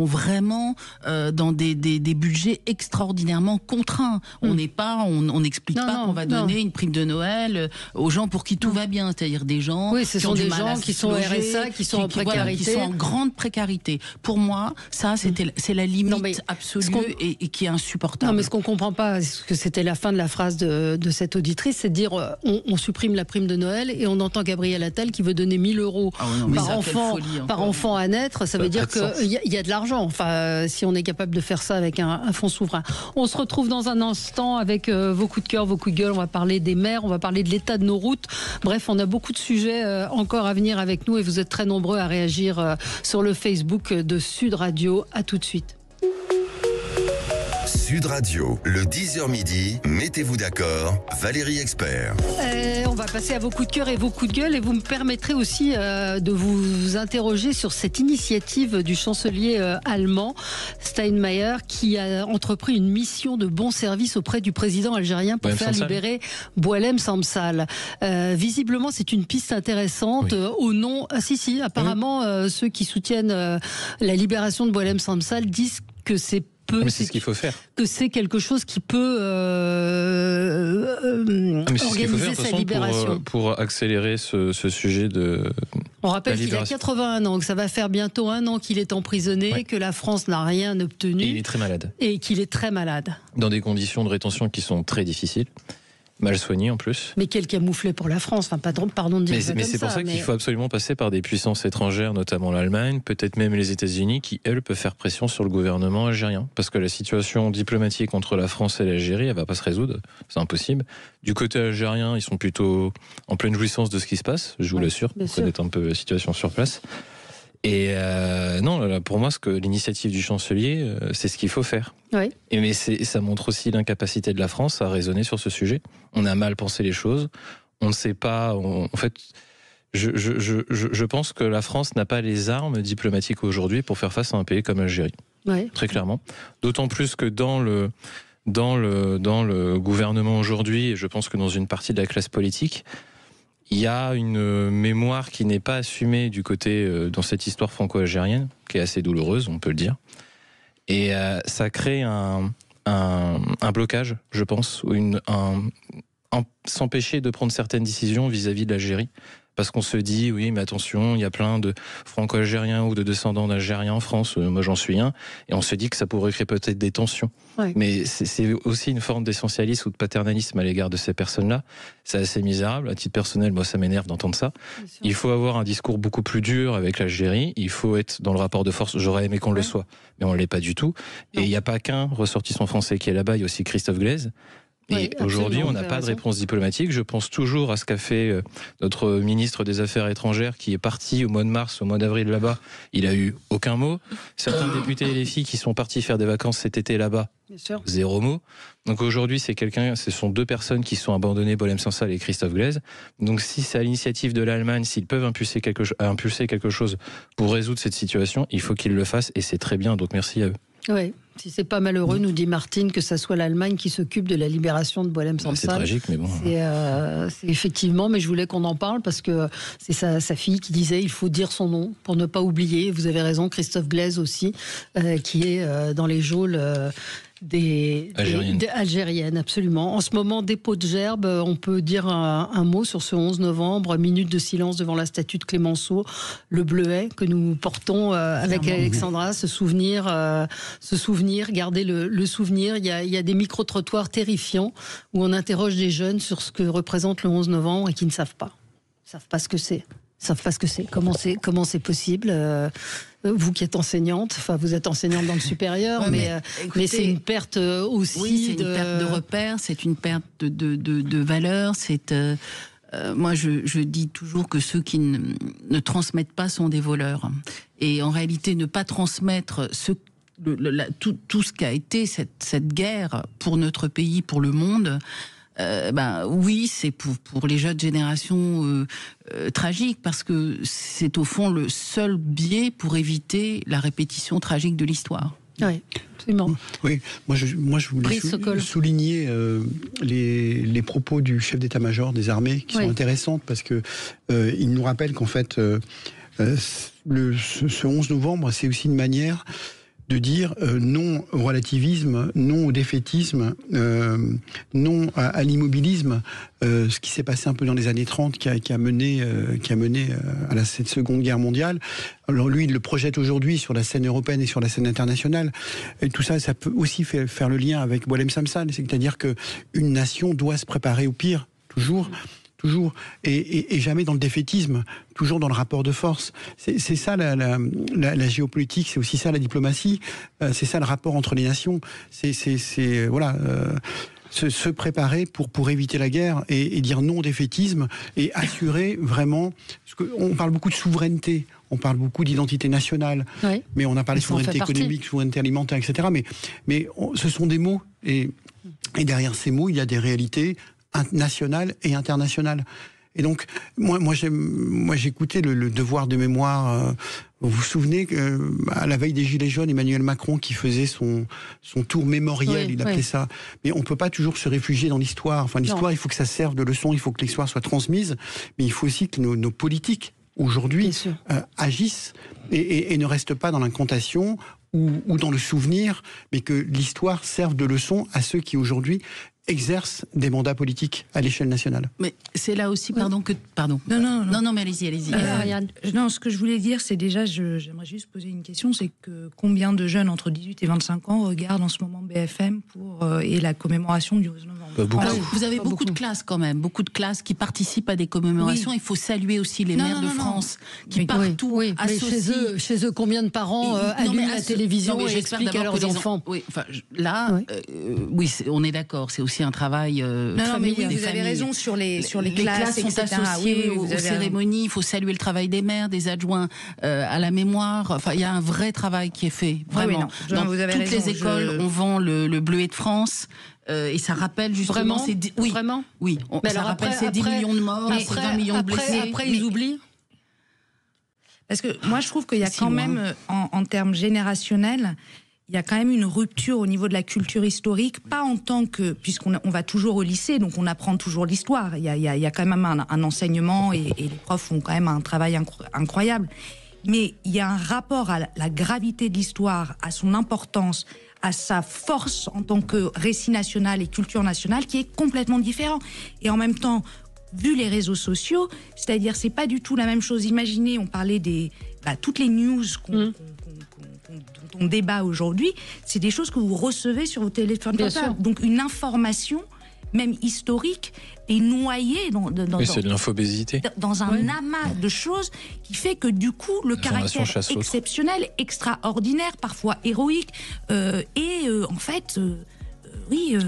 vraiment dans des budgets extraordinairement contraints. On n'explique pas qu'on va donner une prime de Noël aux gens pour qui tout va bien, c'est-à-dire des gens ce sont des gens qui sont au RSA, qui sont en précarité, qui sont en grande précarité. Pour moi, ça c'est la limite absolue et qui est insupportable. Non, mais ce qu'on comprend pas, ce que c'était la fin de la phrase de cette auditrice, c'est de dire on supprime la prime de Noël et on entend Gabriel Attal qui veut donner 1 000 € par enfant à naître. Ça veut dire qu'il y a de l'argent. Enfin, si on est capable de faire ça avec un fonds souverain. On se retrouve dans un instant avec vos coups de cœur, vos coups de gueule. On va parler des maires, on va parler de l'état de nos routes. Bref, on a beaucoup de sujets encore à venir avec nous et vous êtes très nombreux à réagir sur le Facebook de Sud Radio. À tout de suite. Sud Radio, le 10h midi, mettez-vous d'accord, Valérie Expert. On va passer à vos coups de cœur et vos coups de gueule et vous me permettrez aussi de vous interroger sur cette initiative du chancelier allemand Steinmeier qui a entrepris une mission de bon service auprès du président algérien pour faire libérer Boualem Samsal. Visiblement, c'est une piste intéressante au nom... apparemment, ceux qui soutiennent la libération de Boualem Samsal disent que c'est mais c'est ce qu'il faut faire. Que c'est quelque chose qui peut organiser sa libération. Pour accélérer ce sujet de... On rappelle qu'il a 81 ans, que ça va faire bientôt 1 an qu'il est emprisonné, que la France n'a rien obtenu. Et il est très malade. Et qu'il est très malade. Dans des conditions de rétention qui sont très difficiles. Mal soigné en plus. Mais quel camouflet pour la France, enfin, pardon de dire ça. Mais c'est pour ça qu'il faut absolument passer par des puissances étrangères, notamment l'Allemagne, peut-être même les États-Unis, qui, elles, peuvent faire pression sur le gouvernement algérien. Parce que la situation diplomatique entre la France et l'Algérie, elle va pas se résoudre, c'est impossible. Du côté algérien, ils sont plutôt en pleine jouissance de ce qui se passe, je vous l'assure, pour connaître un peu la situation sur place. Et non, pour moi, l'initiative du chancelier, c'est ce qu'il faut faire. Oui. Mais ça montre aussi l'incapacité de la France à raisonner sur ce sujet. On a mal pensé les choses. On ne sait pas. En fait, je pense que la France n'a pas les armes diplomatiques aujourd'hui pour faire face à un pays comme l'Algérie. Oui. Très clairement. D'autant plus que dans dans le gouvernement aujourd'hui, et je pense que dans une partie de la classe politique, il y a une mémoire qui n'est pas assumée du côté dans cette histoire franco-algérienne, qui est assez douloureuse, on peut le dire. Et ça crée un blocage, je pense, ou s'empêcher de prendre certaines décisions vis-à-vis de l'Algérie. Parce qu'on se dit, oui, mais attention, il y a plein de franco-algériens ou de descendants d'Algériens en France, moi j'en suis un, et on se dit que ça pourrait créer peut-être des tensions. Ouais. Mais c'est aussi une forme d'essentialisme ou de paternalisme à l'égard de ces personnes-là. C'est assez misérable. À titre personnel, moi ça m'énerve d'entendre ça. Il faut avoir un discours beaucoup plus dur avec l'Algérie, il faut être dans le rapport de force, j'aurais aimé qu'on le soit, mais on ne l'est pas du tout. Et il n'y a pas qu'un ressortissant français qui est là-bas, il y a aussi Christophe Glaise. Et aujourd'hui, on n'a pas de réponse diplomatique. Je pense toujours à ce qu'a fait notre ministre des Affaires étrangères qui est parti au mois de mars, au mois d'avril là-bas. Il a eu aucun mot. Certains députés et les filles qui sont partis faire des vacances cet été là-bas, zéro mot. Donc aujourd'hui, ce sont deux personnes qui sont abandonnées, Boualem Sansal et Christophe Glaise. Donc si c'est à l'initiative de l'Allemagne, s'ils peuvent impulser quelque chose pour résoudre cette situation, il faut qu'ils le fassent et c'est très bien. Donc merci à eux. Oui, si c'est pas malheureux, nous dit Martine, que ça soit l'Allemagne qui s'occupe de la libération de Boualem Sansal. C'est tragique, mais bon. C'est effectivement, mais je voulais qu'on en parle parce que c'est sa fille qui disait il faut dire son nom pour ne pas oublier. Vous avez raison, Christophe Glaise aussi, qui est dans les geôles algériennes, absolument. En ce moment, dépôt de gerbe, on peut dire un mot sur ce 11 novembre, minute de silence devant la statue de Clémenceau, le bleuet que nous portons avec Alexandra, se souvenir, garder le souvenir. Il y a des micro-trottoirs terrifiants où on interroge des jeunes sur ce que représente le 11 novembre et qui ne savent pas. Ils ne savent pas ce que c'est. Comment c'est possible. Vous qui êtes enseignante, vous êtes enseignante dans le supérieur, mais c'est une perte aussi. Oui, c'est une perte de repères, c'est une perte de valeurs. Moi, je dis toujours que ceux qui ne transmettent pas sont des voleurs. Et en réalité, ne pas transmettre tout ce qu'a été cette guerre pour notre pays, pour le monde. Oui, c'est pour les jeunes générations tragique, parce que c'est au fond le seul biais pour éviter la répétition tragique de l'histoire. Oui, absolument. Oui, moi je voulais souligner les propos du chef d'état-major des armées qui sont intéressantes parce que il nous rappelle qu'en fait ce 11 novembre, c'est aussi une manière de dire non au relativisme, non au défaitisme, non à l'immobilisme, ce qui s'est passé un peu dans les années 30 qui a mené à cette Seconde Guerre mondiale. Alors lui, il le projette aujourd'hui sur la scène européenne et sur la scène internationale. Et tout ça, ça peut aussi faire le lien avec Boualem Sansal, c'est-à-dire qu'une nation doit se préparer au pire, toujours, et jamais dans le défaitisme, toujours dans le rapport de force. C'est ça la géopolitique, c'est aussi ça la diplomatie, c'est ça le rapport entre les nations. Se préparer pour éviter la guerre et dire non au défaitisme et assurer vraiment. On parle beaucoup de souveraineté, on parle beaucoup d'identité nationale, mais on a parlé de souveraineté économique, souveraineté alimentaire, etc. Mais ce sont des mots et derrière ces mots, il y a des réalités nationales et internationales. Et donc, moi j'écoutais le devoir de mémoire. Vous vous souvenez qu'à la veille des Gilets jaunes, Emmanuel Macron qui faisait son tour mémoriel, il appelait ça. Mais on peut pas toujours se réfugier dans l'histoire. Enfin, l'histoire, il faut que ça serve de leçon, il faut que l'histoire soit transmise, mais il faut aussi que nos politiques aujourd'hui agissent et ne restent pas dans l'incantation ou dans le souvenir, mais que l'histoire serve de leçon à ceux qui aujourd'hui exercent des mandats politiques à l'échelle nationale. Mais c'est là aussi, pardon. Non, mais allez-y. Non, ce que je voulais dire, c'est déjà, j'aimerais juste poser une question, c'est que combien de jeunes entre 18 et 25 ans regardent en ce moment BFM et la commémoration du 11 novembre? Alors, vous avez beaucoup de classes quand même, beaucoup de classes qui participent à des commémorations. Il faut saluer aussi les maires de France qui partout associent. Chez eux, combien de parents allument la télévision et expliquent à leurs enfants? Oui, on est d'accord, c'est aussi un travail familial. Vous avez raison sur les classes, sont associées aux cérémonies. Il faut saluer le travail des maires, des adjoints à la mémoire. Enfin, il y a un vrai travail qui est fait, vraiment. Dans toutes les écoles, on vend le bleuet de France. Et ça rappelle justement... Vraiment Oui. Ça rappelle ces 10 millions de morts, ces 20 millions de blessés. Après, ils oublient. Parce que moi, je trouve qu'il y a quand même, en termes générationnels, il y a quand même une rupture au niveau de la culture historique, pas en tant que, puisqu'on va toujours au lycée, donc on apprend toujours l'histoire. Il y a quand même un enseignement et les profs font quand même un travail incroyable. Mais il y a un rapport à la gravité de l'histoire, à son importance, à sa force en tant que récit national et culture nationale qui est complètement différent. Et en même temps, vu les réseaux sociaux, c'est-à-dire c'est pas du tout la même chose. Imaginez, on parlait toutes les news dont on débat aujourd'hui, c'est des choses que vous recevez sur vos téléphones portables. Donc une information, même historique, est noyée c'est de l'infobésité. Dans un amas de choses qui fait que du coup, le caractère exceptionnel, extraordinaire, parfois héroïque, en fait...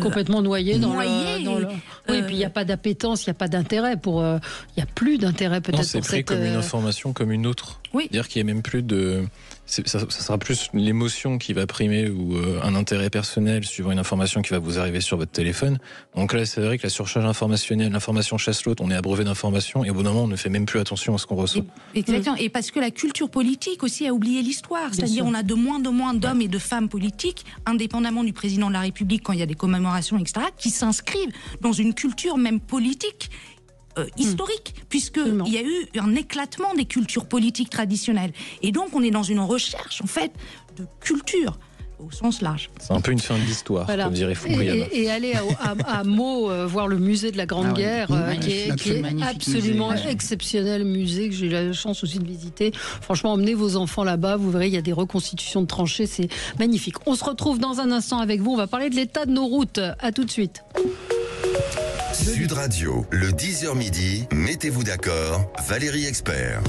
complètement noyé dans le... Oui, et puis il n'y a pas d'appétence, il n'y a pas d'intérêt pour... Il n'y a plus d'intérêt peut-être pour cette... Non, c'est pris comme une information comme une autre. Oui. C'est-à-dire qu'il n'y a même plus de... Ça sera plus l'émotion qui va primer ou un intérêt personnel suivant une information qui va vous arriver sur votre téléphone. Donc là, c'est vrai que la surcharge informationnelle, l'information chasse l'autre, on est abreuvé d'informations et au bout d'un moment, on ne fait même plus attention à ce qu'on reçoit. Exactement. Et parce que la culture politique aussi a oublié l'histoire. C'est-à-dire on a de moins en moins d'hommes et de femmes politiques, indépendamment du président de la République, quand il y a des commémorations, etc., qui s'inscrivent dans une culture même politique historique, puisqu'il y a eu un éclatement des cultures politiques traditionnelles. Et donc, on est dans une recherche, en fait, de culture, au sens large. C'est un peu une fin de l'histoire, comme dirait Fukuyama. Et aller à Meaux, voir le musée de la Grande Guerre, qui est absolument exceptionnel musée, que j'ai eu la chance aussi de visiter. Franchement, emmenez vos enfants là-bas, vous verrez, il y a des reconstitutions de tranchées, c'est magnifique. On se retrouve dans un instant avec vous, on va parler de l'état de nos routes. À tout de suite. Sud Radio, le 10h midi, mettez-vous d'accord, Valérie Expert.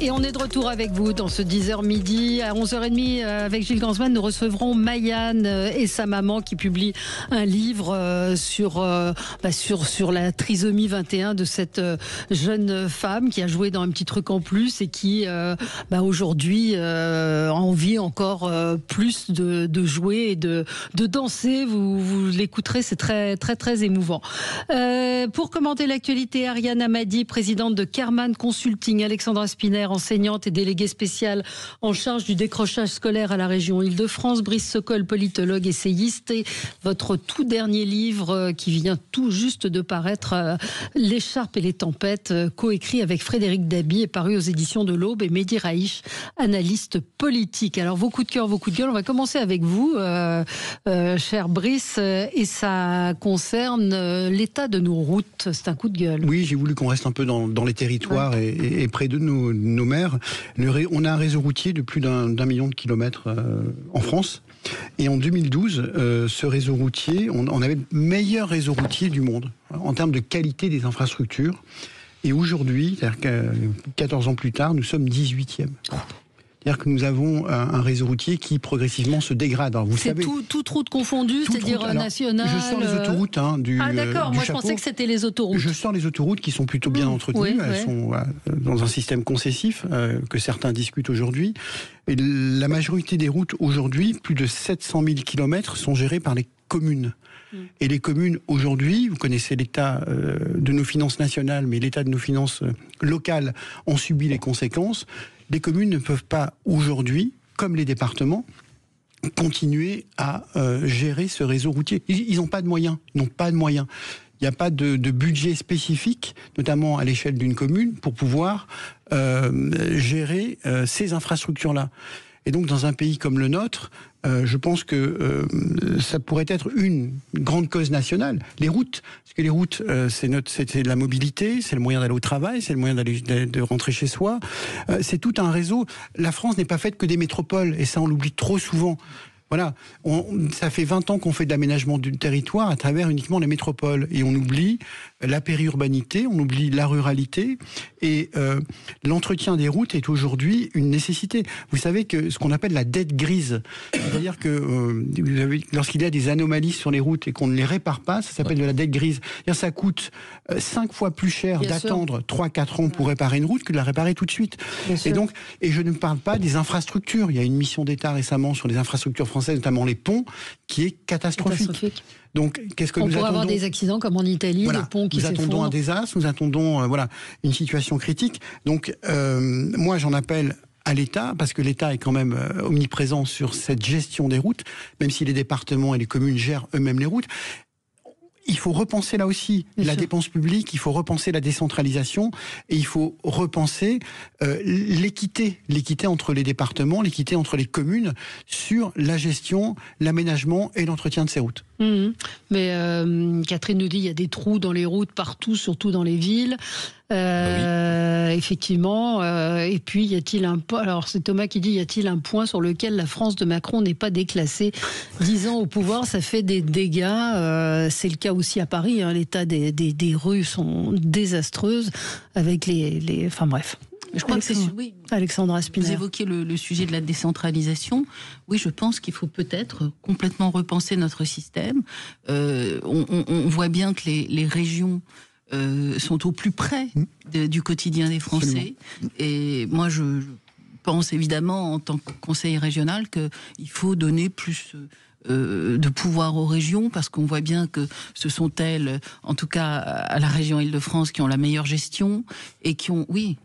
Et on est de retour avec vous dans ce 10h midi. À 11h30, avec Gilles Gansman, nous recevrons Maïane et sa maman qui publie un livre sur la trisomie 21 de cette jeune femme qui a joué dans Un petit truc en plus et qui aujourd'hui a envie encore plus de jouer et de danser. Vous l'écouterez, c'est très très très émouvant. Pour commenter l'actualité, Ariane Amadi, présidente de Kerman Consulting, Alexandra Spiner, enseignante et déléguée spéciale en charge du décrochage scolaire à la région Île-de-France, Brice Sokol, politologue, essayiste, et votre tout dernier livre qui vient tout juste de paraître, L'écharpe et les tempêtes, coécrit avec Frédéric Dabi et paru aux éditions de l'Aube, et Mehdi Raïch, analyste politique. Alors vos coups de cœur, vos coups de gueule, on va commencer avec vous, cher Brice, et ça concerne l'état de nos routes. C'est un coup de gueule. Oui, j'ai voulu qu'on reste un peu dans les territoires et près de nos maires. On a un réseau routier de plus d'1 million de kilomètres en France. Et en 2012, ce réseau routier, on avait le meilleur réseau routier du monde en termes de qualité des infrastructures. Et aujourd'hui, c'est-à-dire 14 ans plus tard, nous sommes 18e. C'est-à-dire que nous avons un réseau routier qui progressivement se dégrade. Alors, vous savez, toute route confondue, c'est-à-dire nationale. Je sors les autoroutes du d'accord, du moi chapeau. je pensais que c'était les autoroutes. Je sors les autoroutes qui sont plutôt bien entretenues. Elles sont dans un système concessif que certains discutent aujourd'hui. Et la majorité des routes aujourd'hui, plus de 700 000 km, sont gérées par les communes. Et les communes, aujourd'hui, vous connaissez l'état de nos finances nationales, mais l'état de nos finances locales en subit les conséquences. Les communes ne peuvent pas, aujourd'hui, comme les départements, continuer à gérer ce réseau routier. Ils n'ont pas de moyens. Ils n'ont pas de moyens. Il n'y a pas de budget spécifique, notamment à l'échelle d'une commune, pour pouvoir gérer ces infrastructures-là. Et donc, dans un pays comme le nôtre, je pense que ça pourrait être une grande cause nationale. Les routes, parce que les routes, c'est de la mobilité, c'est le moyen d'aller au travail, c'est le moyen de rentrer chez soi. C'est tout un réseau. La France n'est pas faite que des métropoles, et ça, on l'oublie trop souvent. Voilà, ça fait 20 ans qu'on fait de l'aménagement du territoire à travers uniquement les métropoles. Et on oublie la périurbanité, on oublie la ruralité. Et l'entretien des routes est aujourd'hui une nécessité. Vous savez que ce qu'on appelle la dette grise, c'est-à-dire que lorsqu'il y a des anomalies sur les routes et qu'on ne les répare pas, ça s'appelle de la dette grise. C'est-à-dire ça coûte 5 fois plus cher d'attendre 3-4 ans pour réparer une route que de la réparer tout de suite. Et je ne parle pas des infrastructures. Il y a une mission d'État récemment sur les infrastructures françaises, notamment les ponts, qui est catastrophique. Donc, qu'est-ce que on pourrait avoir des accidents comme en Italie, des ponts qui s'effondrent. Nous attendons un désastre, nous attendons une situation critique. Donc, moi, j'en appelle à l'État, parce que l'État est quand même omniprésent sur cette gestion des routes, même si les départements et les communes gèrent eux-mêmes les routes. Il faut repenser là aussi la dépense publique, il faut repenser la décentralisation et il faut repenser l'équité entre les départements, l'équité entre les communes sur la gestion, l'aménagement et l'entretien de ces routes. Mais Catherine nous dit qu'il y a des trous dans les routes partout, surtout dans les villes. Effectivement. Et puis, y a-t-il un point? Alors, c'est Thomas qui dit: y a-t-il un point sur lequel la France de Macron n'est pas déclassée? 10 ans au pouvoir, ça fait des dégâts. C'est le cas aussi à Paris. L'état des rues sont désastreuses avec les... Enfin bref. Je crois que c'est Alexandra Spinner. Vous évoquiez le sujet de la décentralisation. Oui, je pense qu'il faut peut-être complètement repenser notre système. On voit bien que les régions sont au plus près du quotidien des Français. Absolument. Et moi, je pense évidemment, en tant que conseiller régional, qu'il faut donner plus de pouvoir aux régions, parce qu'on voit bien que ce sont elles, en tout cas à la région Île-de-France, qui ont la meilleure gestion et qui ont... Oui,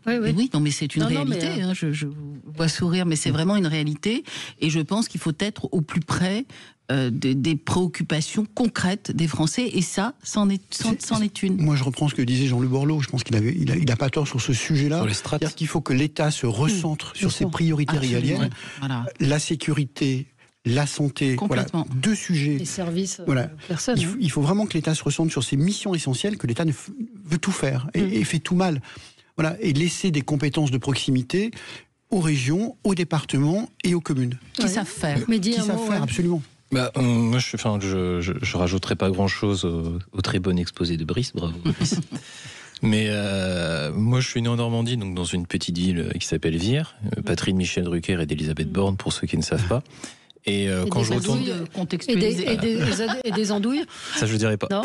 non, mais c'est une réalité. Je vous vois sourire, mais c'est vraiment une réalité. Et je pense qu'il faut être au plus près des préoccupations concrètes des Français, et ça, c'en est une. Moi, je reprends ce que disait Jean-Luc Borloo. Je pense qu'il a pas tort sur ce sujet-là. C'est-à-dire qu'il faut que l'État se recentre sur ses priorités régaliennes. Voilà. La sécurité, la santé, voilà, deux sujets. Les services, personne. Il faut vraiment que l'État se recentre sur ses missions essentielles, que l'État veut tout faire et fait tout mal. Voilà, et laisser des compétences de proximité aux régions, aux départements et aux communes. Qui savent faire. Qui savent faire, absolument. Moi, je rajouterai pas grand-chose au très bon exposé de Brice, bravo Brice. Mais moi, je suis né en Normandie, donc dans une petite ville qui s'appelle Vire, patrie de Michel Drucker et d'Elisabeth Borne, pour ceux qui ne savent pas. Et quand je retourne... Et des andouilles. Ça, je ne dirais pas. Non.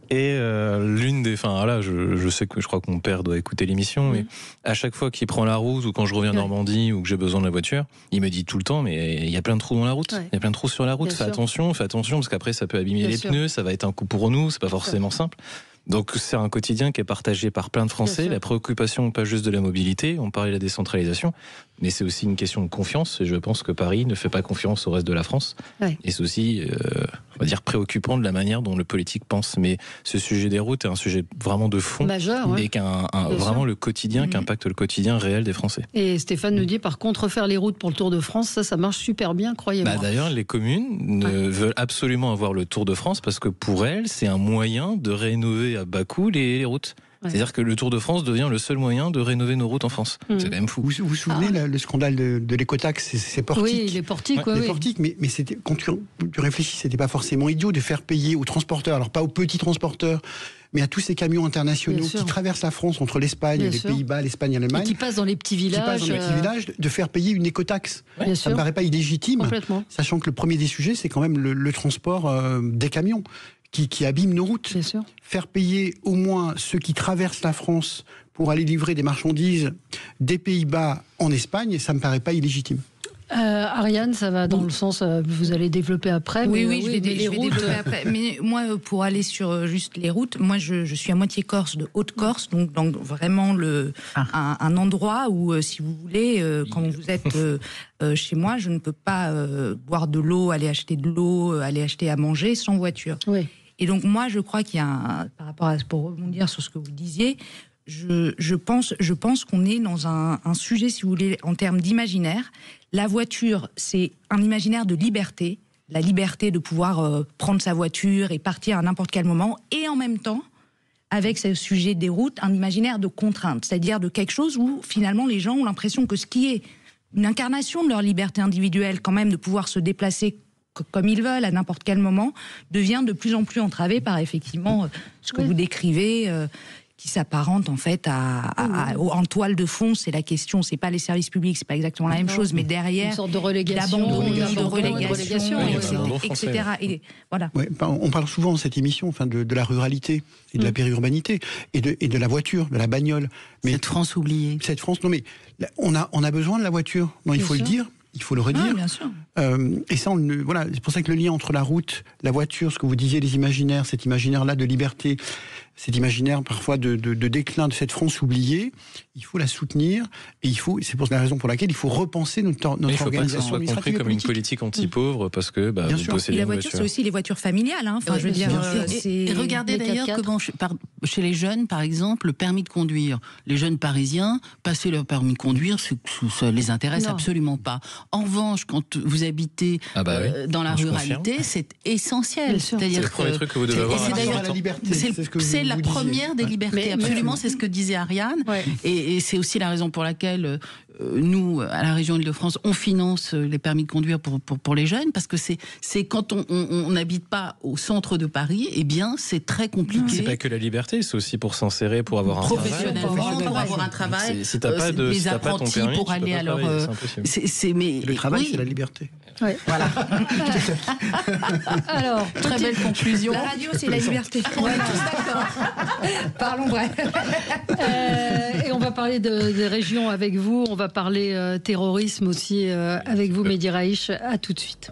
Et l'une des... Enfin, là, je sais que je crois que mon père doit écouter l'émission, mais à chaque fois qu'il prend la route, ou quand je reviens en Normandie, ou que j'ai besoin de la voiture, il me dit tout le temps, mais il y a plein de trous dans la route. Il y a plein de trous sur la route. Fais attention, parce qu'après, ça peut abîmer les pneus, ça va être un coup pour nous, c'est pas forcément simple. Donc c'est un quotidien qui est partagé par plein de Français. La préoccupation, pas juste de la mobilité, on parlait de la décentralisation, mais c'est aussi une question de confiance. Et je pense que Paris ne fait pas confiance au reste de la France. Et c'est aussi, on va dire, préoccupant de la manière dont le politique pense. Mais ce sujet des routes est un sujet vraiment de fond, majeur, et vraiment le quotidien, qui impacte le quotidien réel des Français. Et Stéphane nous dit, par contre, refaire les routes pour le Tour de France, ça marche super bien, croyez-moi. D'ailleurs, les communes veulent absolument avoir le Tour de France, parce que pour elles, c'est un moyen de rénover à bas coût les routes. C'est-à-dire que le Tour de France devient le seul moyen de rénover nos routes en France. C'est quand même fou. Vous vous souvenez le scandale de l'écotaxe, c'est portique. Oui, les portiques, les portiques, mais c'était, quand tu réfléchis, c'était pas forcément idiot de faire payer aux transporteurs, alors pas aux petits transporteurs, mais à tous ces camions internationaux qui traversent la France entre l'Espagne, les Pays-Bas, l'Espagne et l'Allemagne. Et qui passent dans les petits villages. De faire payer une écotaxe. Ça me paraît pas illégitime. Sachant que le premier des sujets, c'est quand même le transport des camions. Qui abîment nos routes. Faire payer au moins ceux qui traversent la France pour aller livrer des marchandises des Pays-Bas en Espagne, ça me paraît pas illégitime. Ariane, ça va dans le sens, vous allez développer après. Oui, je vais développer après. Mais moi, pour aller sur juste les routes, moi je suis à moitié corse, de Haute-Corse, donc vraiment un endroit où, si vous voulez, quand vous êtes chez moi, je ne peux pas boire de l'eau, aller acheter de l'eau, aller acheter à manger sans voiture. Et donc moi, je crois qu'il y a par rapport à, pour rebondir sur ce que vous disiez, je pense qu'on est dans un sujet, si vous voulez, en termes d'imaginaire. La voiture, c'est un imaginaire de liberté, la liberté de pouvoir prendre sa voiture et partir à n'importe quel moment, et en même temps, avec ce sujet des routes, un imaginaire de contrainte, c'est-à-dire de quelque chose où finalement les gens ont l'impression que ce qui est une incarnation de leur liberté individuelle, quand même, de pouvoir se déplacer comme ils veulent à n'importe quel moment, devient de plus en plus entravé par effectivement ce que vous décrivez, qui s'apparente en fait en toile de fond. C'est la question, c'est pas les services publics, c'est pas exactement la même chose, mais derrière une sorte de relégation, d'abandon, de relégation, etc. Et voilà. On parle souvent dans cette émission, de la ruralité et de la périurbanité et de la voiture, de la bagnole. Mais cette France oubliée. Cette France, non mais on a besoin de la voiture. Non, il faut le dire. Il faut le redire. Bien sûr. Et ça, c'est pour ça que le lien entre la route, la voiture, ce que vous disiez, les imaginaires, cet imaginaire-là de liberté, cet imaginaire parfois de déclin de cette France oubliée. Il faut la soutenir et c'est pour la raison pour laquelle il faut repenser notre organisation. Il ne faut pas que ça soit compris comme une politique anti-pauvre parce que vous possédez une voiture. C'est aussi les voitures familiales. Enfin, je veux dire, et regardez d'ailleurs comment chez les jeunes, par exemple, le permis de conduire. Les jeunes Parisiens, passer leur permis de conduire, ça les intéresse absolument pas. En revanche, quand vous habitez dans la ruralité, c'est essentiel. C'est le premier truc que vous devez avoir. C'est la première des libertés. Absolument, c'est ce que disait Ariane. Et c'est aussi la raison pour laquelle nous, à la région Île-de-France, on finance les permis de conduire pour les jeunes, parce que c'est quand on n'habite pas au centre de Paris, eh bien, c'est très compliqué. C'est pas que la liberté, c'est aussi pour s'insérer, pour avoir un travail. Professionnellement, pour avoir un travail. Si t'as pas ton permis, pour aller à leur. Le travail, c'est la liberté. Ouais. Voilà. Alors, très belle conclusion. La radio, c'est la liberté. On est tous d'accord. Parlons vrai. Et on va parler des régions avec vous. On va parler terrorisme aussi avec vous, Mehdi Raich. À tout de suite.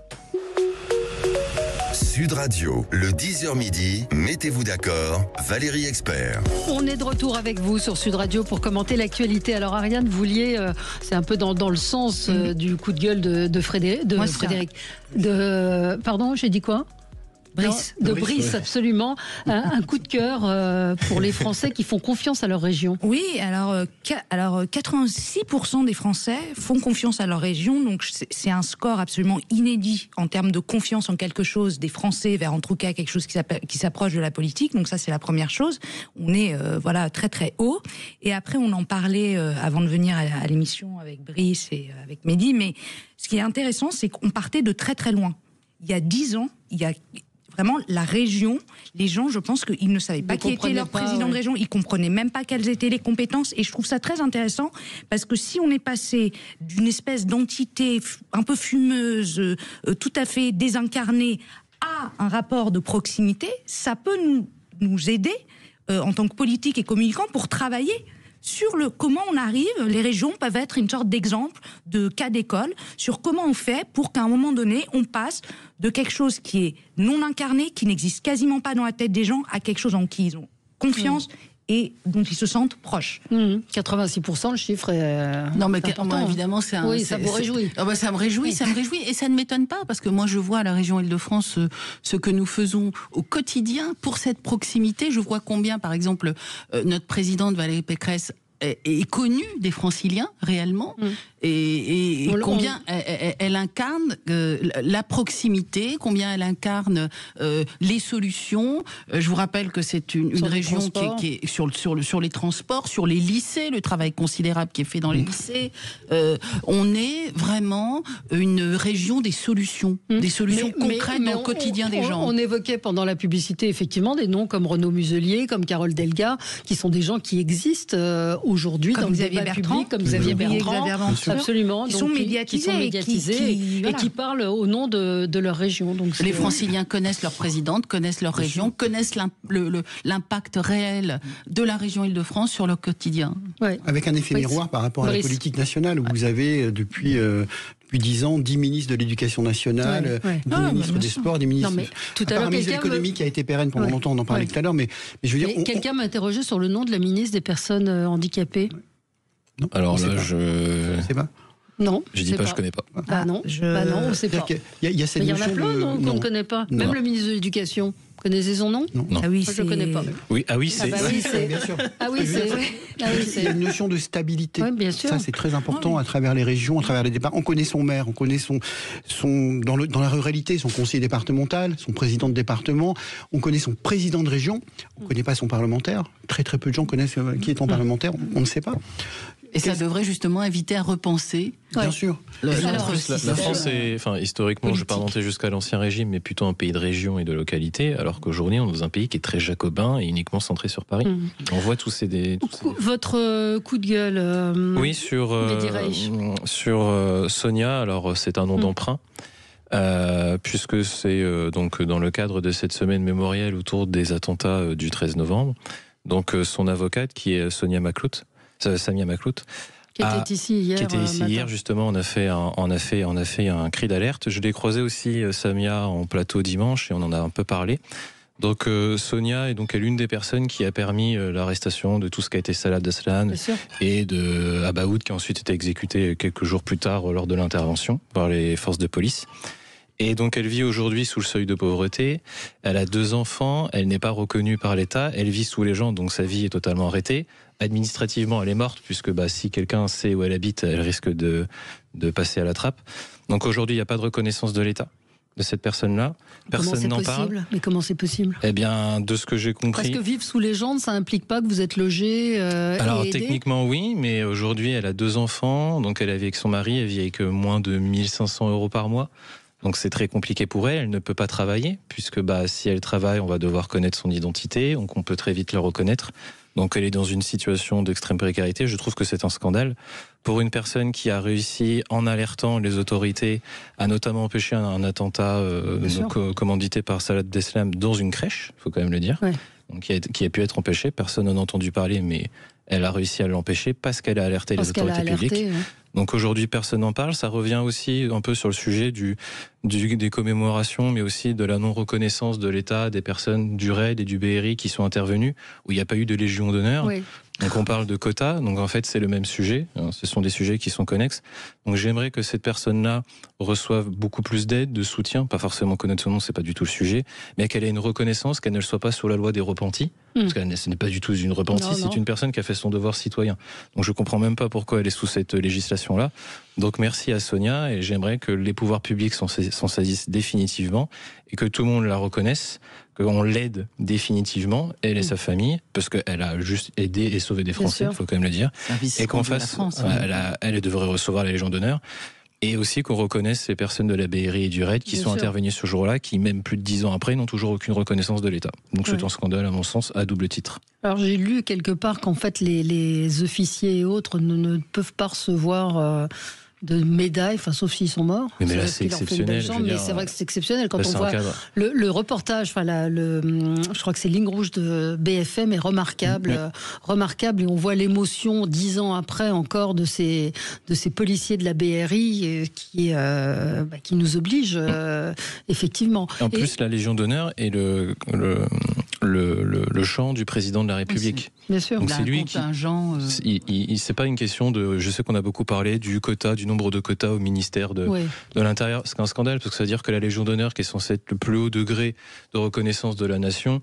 Sud Radio, le 10h midi, mettez-vous d'accord, Valérie Expert. On est de retour avec vous sur Sud Radio pour commenter l'actualité. Alors Ariane, vous vouliez, c'est un peu dans le sens du coup de gueule de Frédéric. Pardon, j'ai dit quoi ? Brice, absolument. Un coup de cœur pour les Français qui font confiance à leur région. Oui, alors 86% des Français font confiance à leur région, donc c'est un score absolument inédit en termes de confiance en quelque chose des Français vers en tout cas quelque chose qui s'approche de la politique. Donc ça, c'est la première chose. On est très très haut. Et après, on en parlait avant de venir à l'émission avec Brice et avec Mehdi. Mais ce qui est intéressant, c'est qu'on partait de très très loin. Il y a 10 ans, vraiment, la région, les gens, je pense qu'ils ne savaient pas qui était leur président de région, ils ne comprenaient même pas quelles étaient les compétences, et je trouve ça très intéressant, parce que si on est passé d'une espèce d'entité un peu fumeuse, tout à fait désincarnée, à un rapport de proximité, ça peut nous aider, en tant que politique et communicants, pour travailler sur comment on arrive, les régions peuvent être une sorte d'exemple, de cas d'école, sur comment on fait pour qu'à un moment donné, on passe de quelque chose qui est non incarné, qui n'existe quasiment pas dans la tête des gens, à quelque chose en qui ils ont confiance et dont ils se sentent proches. 86%, le chiffre est non, mais évidemment, ça vous réjouit. Ça me réjouit, et ça ne m'étonne pas, parce que moi, je vois à la région Île-de-France ce que nous faisons au quotidien pour cette proximité. Je vois combien, par exemple, notre présidente Valérie Pécresse est connue des Franciliens, réellement, et combien elle incarne la proximité, combien elle incarne les solutions. Je vous rappelle que c'est une région qui est sur les transports, sur les lycées, le travail considérable qui est fait dans les lycées. On est vraiment une région des solutions, des solutions concrètes dans le quotidien des gens. On évoquait pendant la publicité, effectivement, des noms comme Renaud Muselier, comme Carole Delga, qui sont des gens qui existent aujourd'hui dans le débat public, comme Xavier Bertrand. Absolument. Qui sont médiatisés et qui parlent au nom de leur région. Donc les Franciliens connaissent leur présidente, connaissent leur région, connaissent l'impact réel de la région Île-de-France sur leur quotidien. Ouais. Avec un effet miroir par rapport à la politique nationale, où vous avez depuis 10 ans, 10 ministres de l'Éducation nationale, 10 ministres des Sports, 10 ministres... Tout à l'heure, ministre de l'Économie qui a été pérenne pendant longtemps, on en parlait tout à l'heure, mais je veux dire... Quelqu'un m'a interrogé sur le nom de la ministre des Personnes handicapées. Non, alors là, je sais pas. Non, je dis pas, je connais pas. Non, on ne sait pas. Il y a cette notion. Il y en a plein qu'on ne connaît pas. Non. Même le ministre de l'Éducation. Vous connaissez son nom ? Non. Ah oui, je ne connais pas. Oui, c'est. Bien sûr. Il y a une notion de stabilité. Oui, bien sûr. Ça, c'est très important à travers les régions, à travers les débats. On connaît son maire, on connaît dans la ruralité, son conseiller départemental, son président de département. On connaît son président de région. On ne connaît pas son parlementaire. Très très peu de gens connaissent qui est en parlementaire. On ne sait pas. Et ça devrait justement inviter à repenser. Bien sûr. La France est, historiquement, politique. Je ne vais pas remonter jusqu'à l'Ancien Régime, mais plutôt un pays de région et de localité, alors qu'aujourd'hui, on est dans un pays qui est très jacobin et uniquement centré sur Paris. On voit tous ces... Votre coup de gueule oui, sur Sonia, alors c'est un nom d'emprunt. Puisque c'est donc dans le cadre de cette semaine mémorielle autour des attentats du 13 novembre. Donc son avocate, qui est Samia Makhlout, qui était ici hier. Justement, on a fait un cri d'alerte. Je l'ai croisé aussi, Samia, en plateau dimanche, et on en a un peu parlé. Donc Sonia est donc l'une des personnes qui a permis l'arrestation de tout ce qui a été Salah Abdeslam et de Abaoud, qui a ensuite été exécuté quelques jours plus tard lors de l'intervention par les forces de police. Et donc elle vit aujourd'hui sous le seuil de pauvreté, elle a 2 enfants, elle n'est pas reconnue par l'État, elle vit sous les gens, donc sa vie est totalement arrêtée. Administrativement, elle est morte, puisque si quelqu'un sait où elle habite, elle risque de passer à la trappe. Donc aujourd'hui, il n'y a pas de reconnaissance de l'État de cette personne-là. Personne n'en parle. Mais comment c'est possible ? Eh bien, de ce que j'ai compris... Parce que vivre sous les gens, ça implique pas que vous êtes logé Alors, et aidé ? techniquement, oui, mais aujourd'hui, elle a 2 enfants, donc elle vit avec son mari, elle vit avec moins de 1 500 € par mois. Donc c'est très compliqué pour elle ne peut pas travailler, puisque si elle travaille, on va devoir connaître son identité, donc on peut très vite la reconnaître. Donc elle est dans une situation d'extrême précarité. Je trouve que c'est un scandale. Pour une personne qui a réussi, en alertant les autorités, à notamment empêcher un attentat commandité par Salah Abdeslam dans une crèche, il faut quand même le dire, donc, qui a pu être empêché, personne n'en a entendu parler, mais elle a réussi à l'empêcher parce qu'elle a alerté les autorités publiques. Donc aujourd'hui, personne n'en parle. Ça revient aussi un peu sur le sujet des commémorations, mais aussi de la non-reconnaissance de l'État, des personnes du RAID et du BRI qui sont intervenues, où il n'y a pas eu de Légion d'honneur. Oui. Donc on parle de quotas, donc en fait c'est le même sujet, ce sont des sujets qui sont connexes. Donc j'aimerais que cette personne-là reçoive beaucoup plus d'aide, de soutien, pas forcément connaître son nom, c'est pas du tout le sujet, mais qu'elle ait une reconnaissance, qu'elle ne soit pas sous la loi des repentis, parce que ce n'est pas du tout une repentie, c'est une personne qui a fait son devoir citoyen. Donc je comprends même pas pourquoi elle est sous cette législation-là. Donc merci à Sonia, et j'aimerais que les pouvoirs publics s'en saisissent définitivement, et que tout le monde la reconnaisse, qu'on l'aide définitivement, elle et sa famille, parce qu'elle a juste aidé et sauvé des Français, il faut quand même le dire, et qu'on fasse, elle devrait recevoir la Légion d'honneur, et aussi qu'on reconnaisse ces personnes de la BRI et du RAID qui sont intervenues ce jour-là, qui même plus de 10 ans après n'ont toujours aucune reconnaissance de l'État. Donc c'est un scandale à mon sens, à double titre. Alors j'ai lu quelque part qu'en fait les officiers et autres ne peuvent pas recevoir... de médailles, sauf s'ils sont morts. Mais là, c'est exceptionnel. Mais c'est vrai que c'est exceptionnel quand on voit le reportage, je crois que c'est Ligne Rouge de BFM est remarquable, et on voit l'émotion 10 ans après encore de ces policiers de la BRI qui nous obligent effectivement. En plus, la Légion d'honneur est le chant du président de la République. Bien sûr. Donc c'est lui qui. C'est pas une question de. Je sais qu'on a beaucoup parlé du quota, du nombre de quotas au ministère de l'Intérieur. C'est un scandale parce que ça veut dire que la Légion d'honneur, qui est censée être le plus haut degré de reconnaissance de la nation,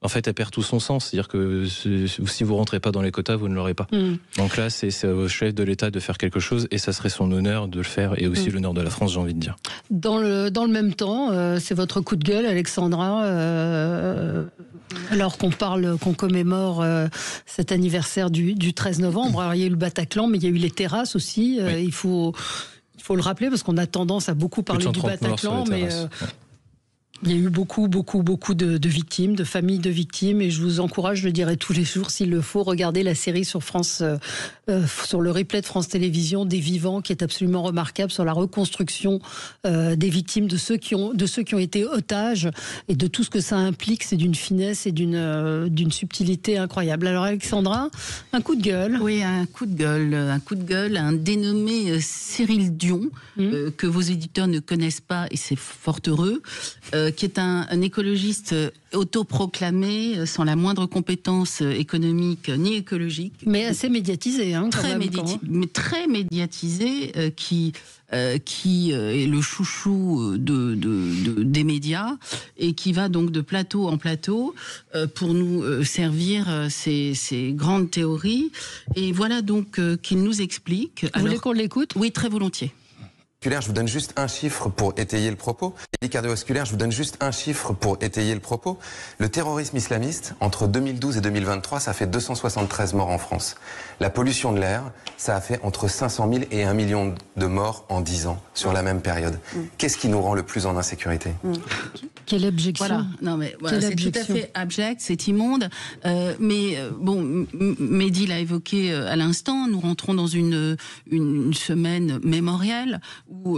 en fait, elle perd tout son sens. C'est-à-dire que si vous rentrez pas dans les quotas, vous ne l'aurez pas. Donc là, c'est au chef de l'État de faire quelque chose, et ça serait son honneur de le faire, et aussi l'honneur de la France, j'ai envie de dire. Dans le même temps, c'est votre coup de gueule, Alexandra, alors qu'on commémore cet anniversaire du 13 novembre. Alors, il y a eu le Bataclan, mais il y a eu les terrasses aussi. Il faut le rappeler, parce qu'on a tendance à beaucoup parler du Bataclan, mais... Il y a eu beaucoup de victimes, de familles de victimes, et je vous encourage, je le dirai tous les jours s'il le faut, regarder la série sur sur le replay de France Télévisions, des Vivants, qui est absolument remarquable, sur la reconstruction des victimes, de ceux qui ont été otages, et de tout ce que ça implique. C'est d'une finesse et d'une subtilité incroyable. Alors Alexandra, un coup de gueule. Oui, un coup de gueule, un dénommé Cyril Dion, que vos éditeurs ne connaissent pas, et c'est fort heureux, qui est un écologiste autoproclamé, sans la moindre compétence économique ni écologique. Mais assez médiatisé, mais très médiatisé, qui est le chouchou des médias, et qui va donc de plateau en plateau pour nous servir ces grandes théories. Et voilà donc qu'il nous explique. Vous voulez qu'on l'écoute ? Oui, très volontiers. Je vous donne juste un chiffre pour étayer le propos. Et cardiovasculaire, je vous donne juste un chiffre pour étayer le propos. Le terrorisme islamiste, entre 2012 et 2023, ça fait 273 morts en France. La pollution de l'air, ça a fait entre 500 000 et 1 million de morts en 10 ans, sur la même période. Qu'est-ce qui nous rend le plus en insécurité ? Quelle abjection. Voilà. Non, mais voilà, c'est tout à fait abject, c'est immonde. Bon, Mehdi l'a évoqué à l'instant, nous rentrons dans une semaine mémorielle où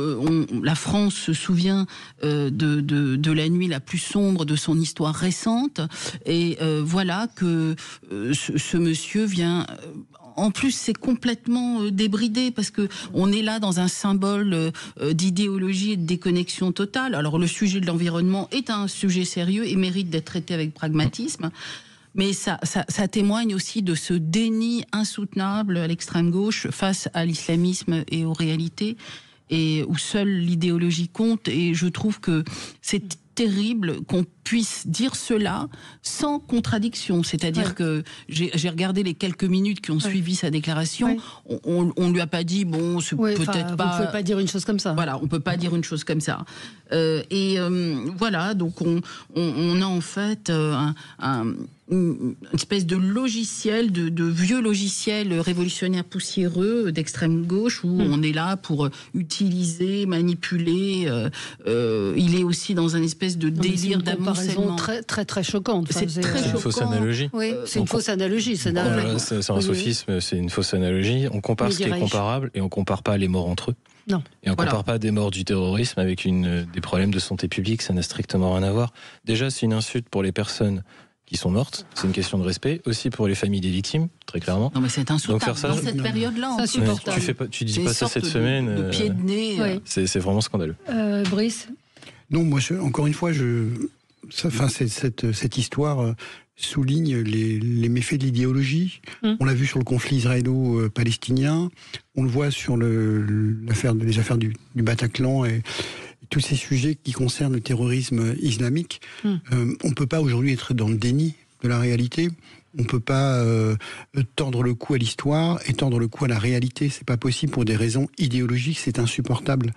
la France se souvient de la nuit la plus sombre de son histoire récente, et voilà que ce monsieur vient... En plus, c'est complètement débridé parce que on est là dans un symbole d'idéologie et de déconnexion totale. Alors, le sujet de l'environnement est un sujet sérieux et mérite d'être traité avec pragmatisme. Mais ça témoigne aussi de ce déni insoutenable à l'extrême gauche face à l'islamisme et aux réalités, et où seule l'idéologie compte. Et je trouve que c'est terrible qu'on puisse dire cela sans contradiction. C'est-à-dire que j'ai regardé les quelques minutes qui ont suivi sa déclaration. On lui a pas dit, bon, c'est peut-être pas... Vous pouvez pas dire une chose comme ça. Voilà, on peut pas dire une chose comme ça. Voilà, donc on a en fait une espèce de logiciel, de vieux logiciel révolutionnaire poussiéreux d'extrême gauche où on est là pour utiliser, manipuler. Il est aussi dans un espèce de délire d'amoncellement. Très très très choquante. C'est très choquant. Une fausse analogie. Oui, c'est une fausse analogie. C'est un sophisme, c'est une fausse analogie. On compare ce qui est comparable et on compare pas les morts entre eux. Non. Et on compare pas des morts du terrorisme avec des problèmes de santé publique, ça n'a strictement rien à voir. Déjà, c'est une insulte pour les personnes qui sont mortes, c'est une question de respect, aussi pour les familles des victimes, très clairement. Non mais c'est insupportable. Donc faire ça, dans cette période-là, tu dis pas ça cette semaine. De pied de nez. C'est vraiment scandaleux. Brice. Non, moi, encore une fois, cette histoire souligne les méfaits de l'idéologie. On l'a vu sur le conflit israélo-palestinien, on le voit sur les affaires du Bataclan et tous ces sujets qui concernent le terrorisme islamique. On ne peut pas aujourd'hui être dans le déni de la réalité. On ne peut pas tordre le cou à l'histoire et tordre le cou à la réalité. C'est pas possible pour des raisons idéologiques, c'est insupportable.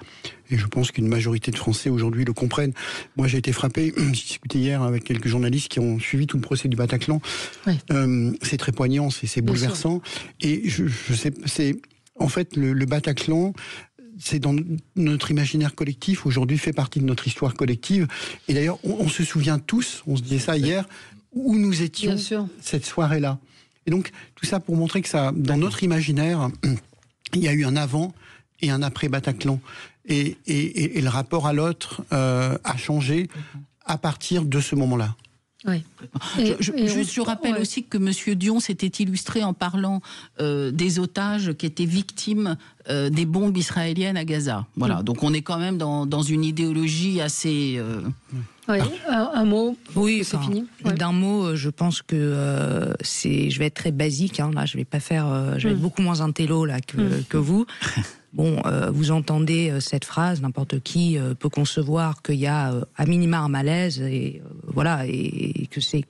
Et je pense qu'une majorité de Français aujourd'hui le comprennent. Moi, j'ai été frappé, j'ai discuté hier avec quelques journalistes qui ont suivi tout le procès du Bataclan. C'est très poignant, c'est bouleversant. Et je sais, c'est en fait le Bataclan. C'est dans notre imaginaire collectif, aujourd'hui fait partie de notre histoire collective. Et d'ailleurs, on se souvient tous, on se disait ça hier, où nous étions cette soirée-là. Et donc, tout ça pour montrer que ça, dans notre imaginaire, il y a eu un avant et un après Bataclan. Et le rapport à l'autre a changé à partir de ce moment-là. Oui. Je rappelle aussi que M. Dion s'était illustré en parlant des otages qui étaient victimes des bombes israéliennes à Gaza. Voilà, donc on est quand même dans une idéologie assez... un mot. Oui, c'est fini. D'un mot, je pense que je vais être très basique. Là, je vais pas faire. Je vais être beaucoup moins intello là que vous. Bon, vous entendez cette phrase, n'importe qui peut concevoir qu'il y a à minima un malaise et voilà, et que c'est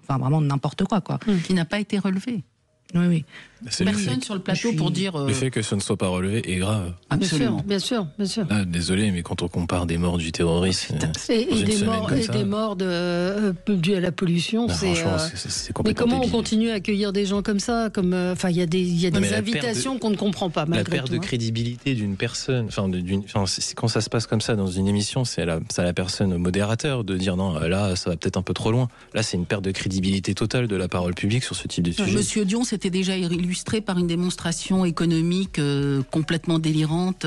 vraiment n'importe quoi. Qui n'a pas été relevé. Oui. Personne sur le plateau pour dire... Le fait que ce ne soit pas relevé est grave. Absolument. Bien sûr. Ah, désolé, mais quand on compare des morts du terrorisme... Et des morts dues à la pollution, c'est complètement... Mais comment on continue à accueillir des gens comme ça il y a des invitations qu'on ne comprend pas, malgré tout. La perte de crédibilité d'une personne... quand ça se passe comme ça dans une émission, c'est à la personne, au modérateur, de dire non, là, ça va peut-être un peu trop loin. Là, c'est une perte de crédibilité totale de la parole publique sur ce type de sujet. Monsieur Dion s'était déjà illustré par une démonstration économique complètement délirante.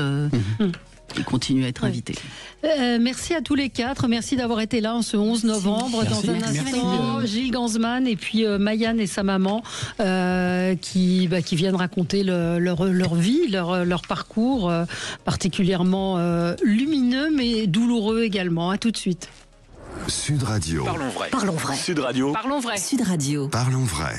Il continue à être invité. Merci à tous les quatre. Merci d'avoir été là en ce 11 novembre. Dans un instant, Gilles Gansman et puis Maïane et sa maman qui viennent raconter leur vie, leur parcours particulièrement lumineux mais douloureux également. À tout de suite. Sud Radio. Parlons vrai. Parlons vrai. Sud Radio. Parlons vrai. Sud Radio. Parlons vrai.